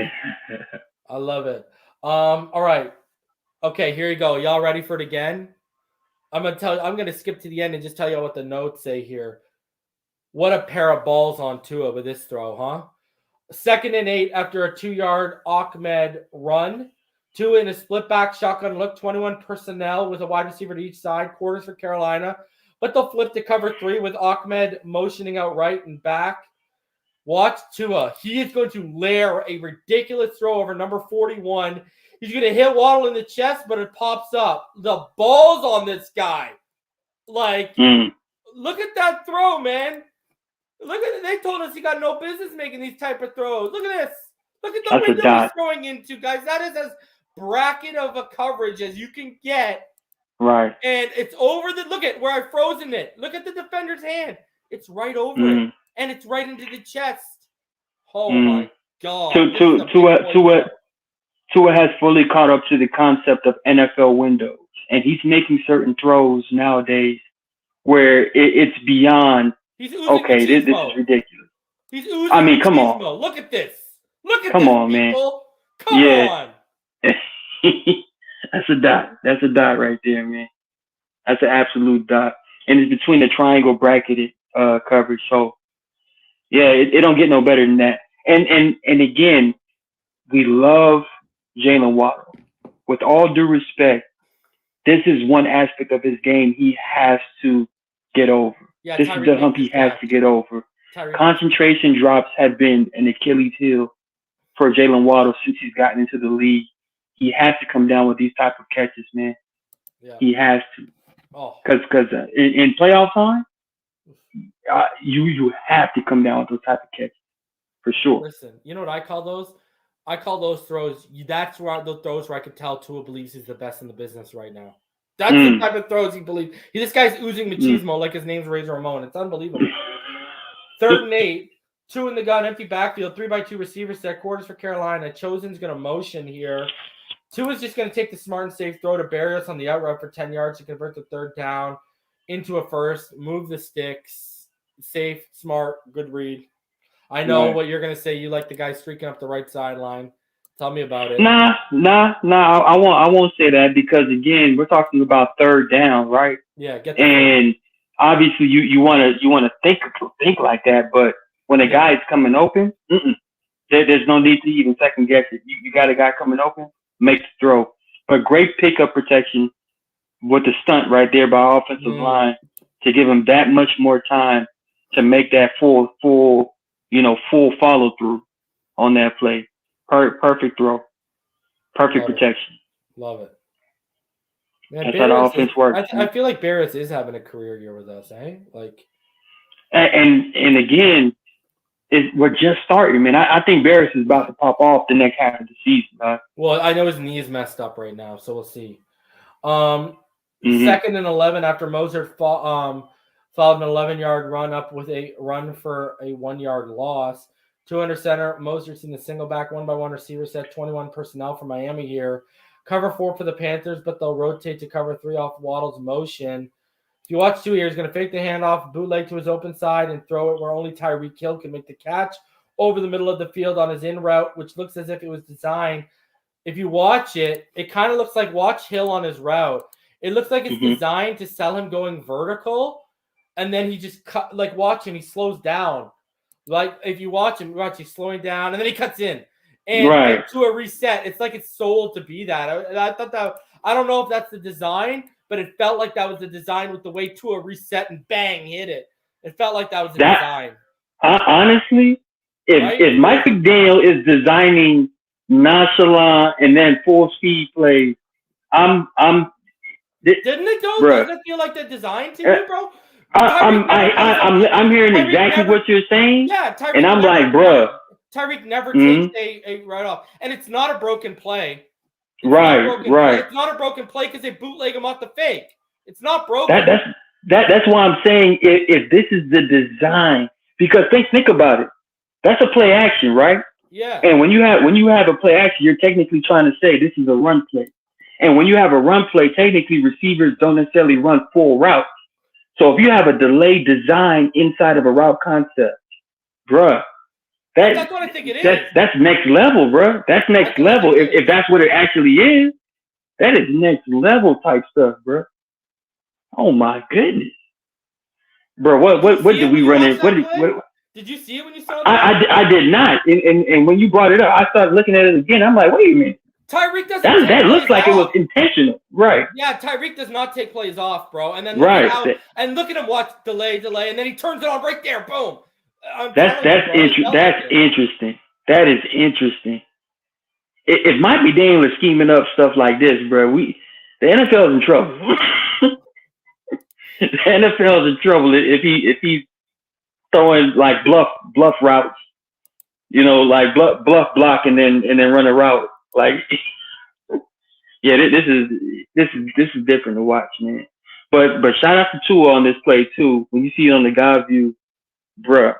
I love it. All right. Okay, here you go. Y'all ready for it again? I'm going to skip to the end and just tell you what the notes say here. What a pair of balls on Tua with this throw, huh? 2nd and 8 after a 2-yard Ahmed run. Tua in a split back shotgun look, 21 personnel with a wide receiver to each side, quarters for Carolina. But they'll flip to cover 3 with Ahmed motioning out right and back. Watch Tua. He is going to layer a ridiculous throw over number 41. He's going to hit Waddle in the chest, but it pops up. The ball's on this guy. Look at that throw, man. Look at it. They told us he got no business making these type of throws. Look at this. Look at the window he's throwing into, guys. That is as bracket of a coverage as you can get. Right. And it's over the – look at where I've frozen it. Look at the defender's hand. It's right over it. And it's right into the chest. Oh, my God. Tua has fully caught up to the concept of NFL windows. And he's making certain throws nowadays where it's beyond – okay, this is ridiculous. He's oozing come on. Look at this. Look at come this, on, people. Man. Come on. That's a dot. That's a dot right there, man. That's an absolute dot. And it's between the triangle bracketed coverage. So, yeah, it don't get no better than that. And again, we love Jalen Waddle. With all due respect, this is one aspect of his game he has to get over. Yeah, this is the hump he has to get over. Concentration drops have been an Achilles heel for Jalen Waddle since he's gotten into the league. He has to come down with these type of catches, man. Yeah. He has to. Because in playoff time, you have to come down with those type of catches for sure. Listen, you know what I call those? I call those throws. That's where the throws where I could tell Tua believes he's the best in the business right now. That's the type of throws he believes. This guy's oozing machismo like his name's Razor Ramon. It's unbelievable. 3rd and 8, 2 in the gun, empty backfield, 3x2 receiver set, quarters for Carolina. Chosen's going to motion here. Tua's just going to take the smart and safe throw to Barrios on the out route for 10 yards to convert the 3rd down. into a first, move the sticks, safe, smart, good read. I know what you're gonna say. You like the guy streaking up the right sideline. Tell me about it. Nah. I won't say that because again, we're talking about third down, right? Yeah, get the And obviously, you want to think like that, but when a guy is coming open, there's no need to even second guess it. You got a guy coming open, make the throw. But great pickup protection with the stunt right there by offensive line to give him that much more time to make that full follow through on that play. Perfect throw, perfect protection. Love it. Man, that's how the offense works. I feel like Barris is having a career year with us, eh? Like, and again, we're just starting, man. I think Barris is about to pop off the next half of the season. Well, I know his knee is messed up right now, so we'll see. Second and 11 after Moser followed an 11-yard run up with a run for a 1-yard loss. 200 center, Moser's in the single back, 1-by-1 receiver set, 21 personnel for Miami here. Cover 4 for the Panthers, but they'll rotate to cover 3 off Waddle's motion. If you watch 2 here, he's going to fake the handoff, bootleg to his open side, and throw it where only Tyreek Hill can make the catch over the middle of the field on his in route, which looks as if it was designed. If you watch it, it kind of looks like watch Hill on his route. It looks like it's designed to sell him going vertical, and then he just cut. Like watch him, he slows down. Like if you watch him, he's slowing down, and then he cuts in. And to a reset, it's like it's sold to be that. I thought that. I don't know if that's the design, but it felt like that was the design with the way Tua reset and bang hit it. It felt like that was the design. Honestly, if Mike McDaniel is designing nonchalant and then full speed plays, didn't it though? Doesn't it feel like the design to you, bro? I'm hearing exactly what you're saying. Yeah, Tyreek and I'm like, bruh. Tyreek never takes a write off, and it's not a broken play. Right. It's not a broken play because they bootleg him off the fake. It's not broken. That's why I'm saying if this is the design, because think about it. That's a play action, right? Yeah. And when you have a play action, you're technically trying to say this is a run play. And when you have a run play, technically receivers don't necessarily run full routes. So if you have a delayed design inside of a route concept, bruh, that's what I think it is. That's next level, bruh. That's next level. If that's what it actually is, that is next level type stuff, bruh. Oh my goodness, bro. What did we run in? Did you see it when you saw it? I did not. And when you brought it up, I started looking at it again. I'm like, wait a minute. Tyreek doesn't. That looks like it was intentional, right? Yeah, Tyreek does not take plays off, bro. And then look at him watch delay, and then he turns it on right there, boom. That's interesting. That is interesting. It might be Daniel scheming up stuff like this, bro. The NFL is in trouble. The NFL is in trouble if he's throwing like bluff routes, like bluff block and then run a route. Like, yeah, this is different to watch, man. But shout out to Tua on this play too. When you see it on the God view, bruh,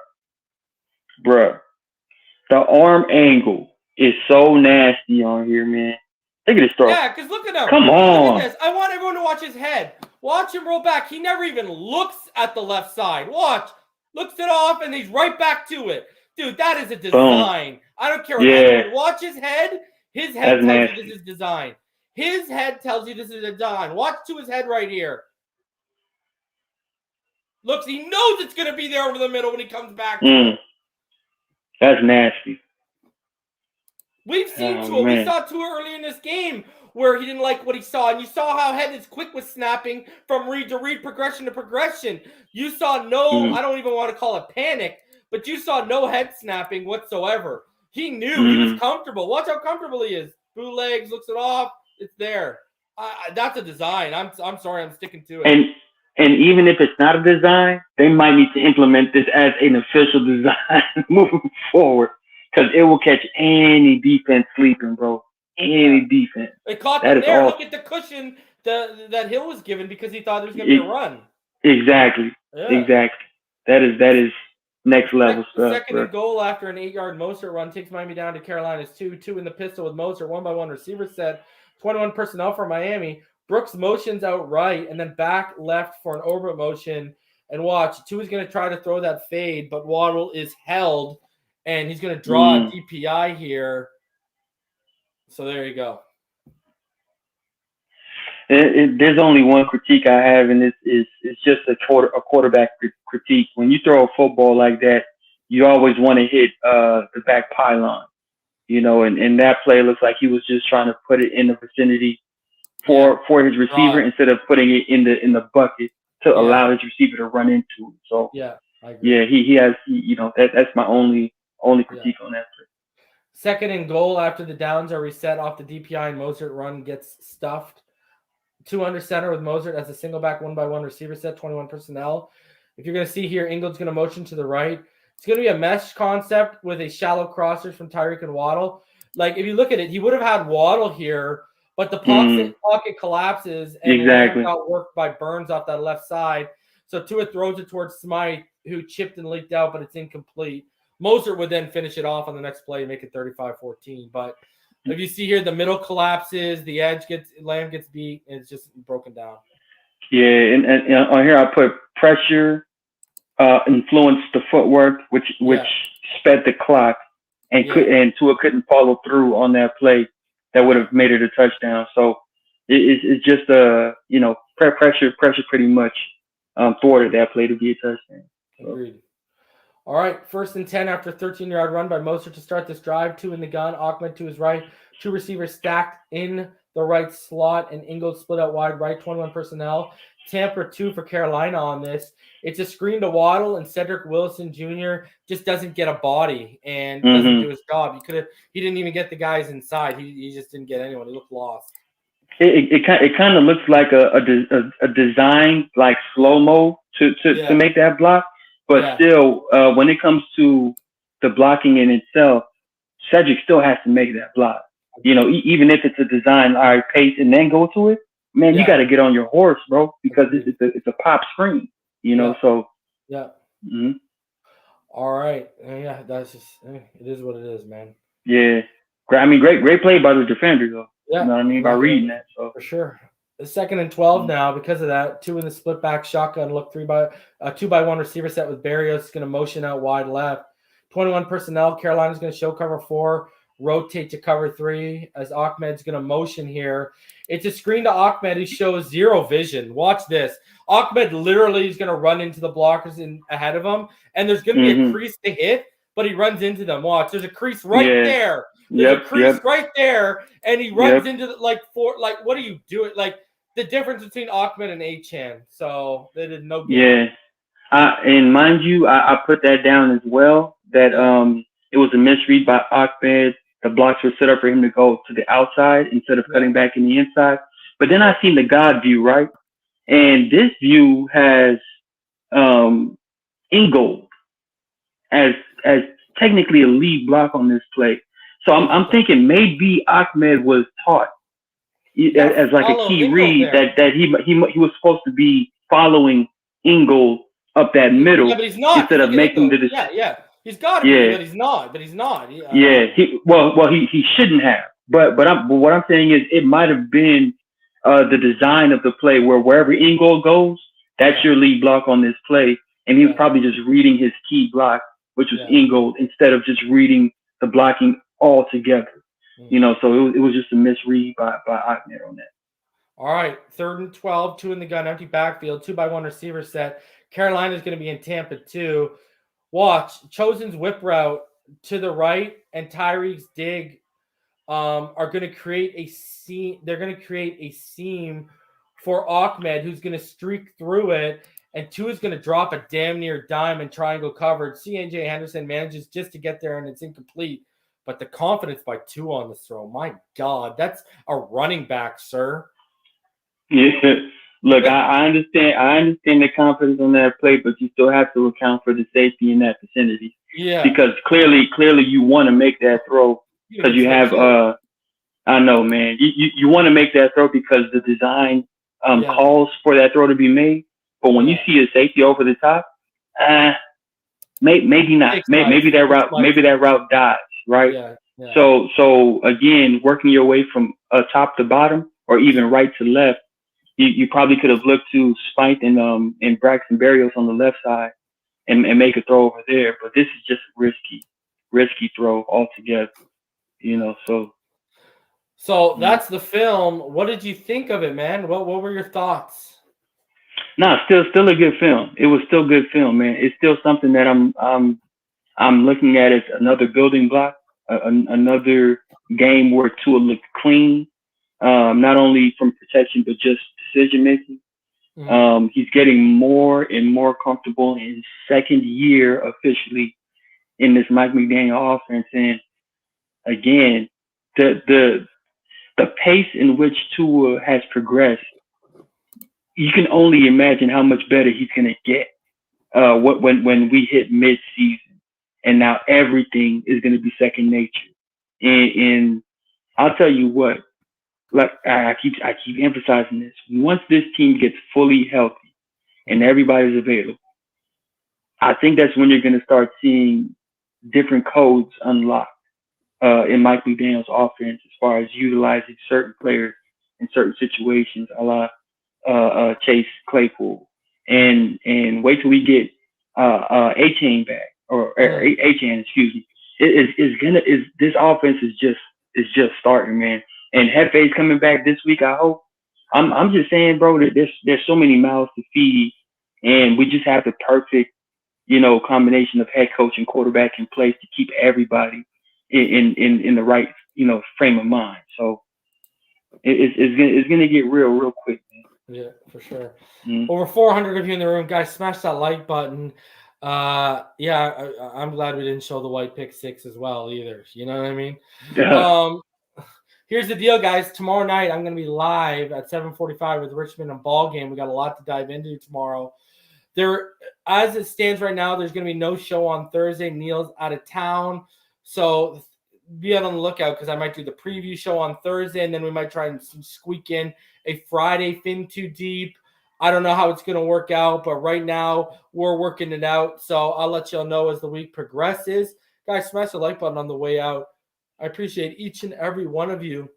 the arm angle is so nasty on here, man. Look at this throw. Yeah, because look at him. Come on. Look at this. I want everyone to watch his head. Watch him roll back. He never even looks at the left side. Watch. Looks it off, and he's right back to it. Dude, that is a design. Boom. I don't care what anyone. Watch his head. His head tells you this is design. His head tells you this is a design. Watch to his head right here. Looks, he knows it's going to be there over the middle when he comes back. That's nasty. We've seen Tua. We saw Tua early in this game where he didn't like what he saw. And you saw how head is quick with snapping from read to read, progression to progression. You saw no, I don't even want to call it panic, but you saw no head snapping whatsoever. He knew he was comfortable. Watch how comfortable he is. Bootlegs, looks it off. It's there. That's a design. I'm sorry. I'm sticking to it. And even if it's not a design, they might need to implement this as an official design moving forward because it will catch any defense sleeping, bro. Any defense. They caught them there. Look at the cushion that Hill was given because he thought there was going to be a run. Exactly. Yeah. Exactly. That is next level stuff. Second and goal after an 8-yard Mostert run takes Miami down to Carolina's 2 in the pistol with Mostert, 1-by-1 receiver set, 21 personnel for Miami. Brooks motions out right and then back left for an orbit motion. And watch, Tua's going to try to throw that fade, but Waddle is held, and he's going to draw a DPI here. So there you go. There's only one critique I have, and it's just a quarterback critique. When you throw a football like that, you always want to hit the back pylon, and that play looks like he was just trying to put it in the vicinity for his receiver instead of putting it in the bucket to allow his receiver to run into it. So I agree. he has that's my only critique on that play. Second and goal after the downs are reset off the DPI, and Mozart run gets stuffed. 2 under center with Mozart as a single back 1-by-1 receiver set, 21 personnel. If you're going to see here, Ingle's going to motion to the right. It's going to be a mesh concept with a shallow crossers from Tyreek and Waddle. Like, if you look at it, he would have had Waddle here, but the pocket collapses, and exactly got worked by Burns off that left side. So Tua throws it towards Smythe, who chipped and leaked out, but it's incomplete. Mozart would then finish it off on the next play and make it 35-14. But if you see here, the middle collapses, the edge Lamb gets beat, and it's just broken down. Yeah, and on here I put pressure influenced the footwork, which sped the clock, and Tua couldn't follow through on that play that would have made it a touchdown. So it's just pressure pretty much thwarted that play to be a touchdown. So. Agreed. All right, 1st and 10 after 13-yard run by Mostert to start this drive. 2 in the gun. Ahmed to his right. 2 receivers stacked in the right slot, and Ingold split out wide right. 21 personnel. Tampa 2 for Carolina on this. It's a screen to Waddle, and Cedric Wilson Jr. just doesn't get a body and doesn't do his job. He didn't even get the guys inside. He just didn't get anyone. He looked lost. It kind of looks like a design like slow-mo to make that block. But still, when it comes to the blocking in itself, Cedric still has to make that block. Even if it's a design, all right, pace and then go to it, man, you got to get on your horse, bro, because it's a pop screen, so. Yeah. Mm-hmm. All right. Yeah, that's just, it is what it is, man. Yeah. I mean, great play by the defender, though. Yeah. You know what I mean? By reading that. So. For sure. The 2nd and 12 now because of that. 2 in the split back shotgun look 2-by-1 receiver set with Barrios is going to motion out wide left. 21 personnel. Carolina's going to show cover 4, rotate to cover 3 as Ahmed's going to motion here. It's a screen to Ahmed who shows zero vision. Watch this. Ahmed literally is going to run into the blockers ahead of him, and there's going to be a crease to hit, but he runs into them. Watch, there's a crease right there. There's a crease right there, and he runs into what are you doing? Like, the difference between Ahmed and Achane. So they did no good. Yeah. And mind you, I put that down as well, that it was a misread by Ahmed. The blocks were set up for him to go to the outside instead of cutting back in the inside. But then I seen the God view, right? And this view has Ingold as technically a lead block on this play. So I'm thinking maybe Ahmed was taught as like a key read that he was supposed to be following Ingold up that middle but he's not. instead of making the decision. He's got to be, but he's not. He shouldn't have. But what I'm saying is it might have been the design of the play where wherever Ingold goes, that's your lead block on this play, and he was probably just reading his key block, which was Ingold, instead of just reading the blocking all together. So it was just a misread by Ahmed on that. All right, 3rd and 12, 2 in the gun, empty backfield, 2-by-1 receiver set. Carolina's going to be in Tampa 2. Watch, Chosen's whip route to the right and Tyreek's dig are going to create a seam. They're going to create a seam for Ahmed, who's going to streak through it, and Tua's going to drop a damn near dime and triangle covered. C.J. Henderson manages just to get there, and it's incomplete. But the confidence by Tua on this throw, my God, that's a running back, sir. Yeah. Look, I understand the confidence on that play, but you still have to account for the safety in that vicinity. Yeah. Because clearly you want to make that throw because you have I know, man. You want to make that throw because the design calls for that throw to be made. But when you see a safety over the top, maybe not. Maybe that route dies, right? Yeah. So again, working your way from top to bottom or even right to left, you probably could have looked to Spite and Braxton Berrios on the left side and make a throw over there. But this is just risky throw altogether. So that's the film. What did you think of it, man? What were your thoughts? Nah, still a good film. It was still good film, man. It's still something that I'm looking at as another building block, another game where Tua looked clean, not only from protection but just decision making. Mm-hmm. He's getting more and more comfortable in his second year officially in this Mike McDaniel offense, and again, the pace in which Tua has progressed, you can only imagine how much better he's going to get when we hit mid-season, and now everything is going to be second nature. And I'll tell you what, like I keep emphasizing this. Once this team gets fully healthy and everybody's available, I think that's when you're going to start seeing different codes unlocked in Mike McDaniel's offense as far as utilizing certain players in certain situations, a la Chase Claypool, and wait till we get A-Chain back or A-Chain, excuse me. This offense is just starting, man. And Hefe's coming back this week, I hope. I'm just saying, bro, that there's so many mouths to feed, and we just have the perfect, combination of head coach and quarterback in place to keep everybody in the right, frame of mind. So it's gonna get real quick, man. Yeah, for sure. Mm-hmm. Over 400 of you in the room, guys. Smash that like button. Yeah, I'm glad we didn't show the white pick 6 as well either. You know what I mean? Yeah. Here's the deal, guys. Tomorrow night, I'm going to be live at 7:45 with Richmond and Ball Game. We got a lot to dive into tomorrow. There, as it stands right now, there's going to be no show on Thursday. Neil's out of town, so be on the lookout because I might do the preview show on Thursday, and then we might try and squeak in a Friday Fin Too Deep. I don't know how it's going to work out, but right now we're working it out. So I'll let y'all know as the week progresses. Guys, smash the like button on the way out. I appreciate each and every one of you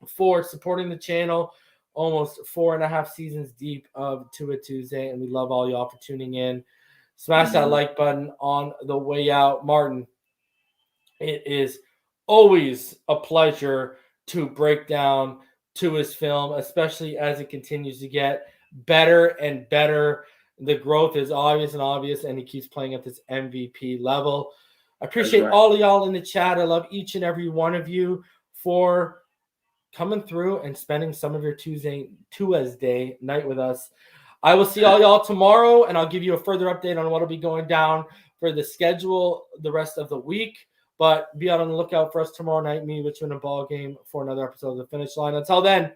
for supporting the channel. Almost 4.5 seasons deep of Tua Tuesday, and we love all y'all for tuning in. Smash that like button on the way out. Martin, it is always a pleasure to break down Tua's film, especially as it continues to get better and better. The growth is obvious, and he keeps playing at this MVP level. I appreciate all of y'all in the chat. I love each and every one of you for coming through and spending some of your Tua's Day night with us. I will see all y'all tomorrow, and I'll give you a further update on what will be going down for the schedule the rest of the week. But be on the lookout for us tomorrow night, me, Richmond, and Ball Game for another episode of The Finish Line. Until then,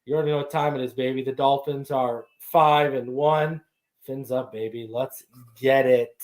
you already know what time it is, baby. The Dolphins are 5-1. Fins up, baby. Let's get it.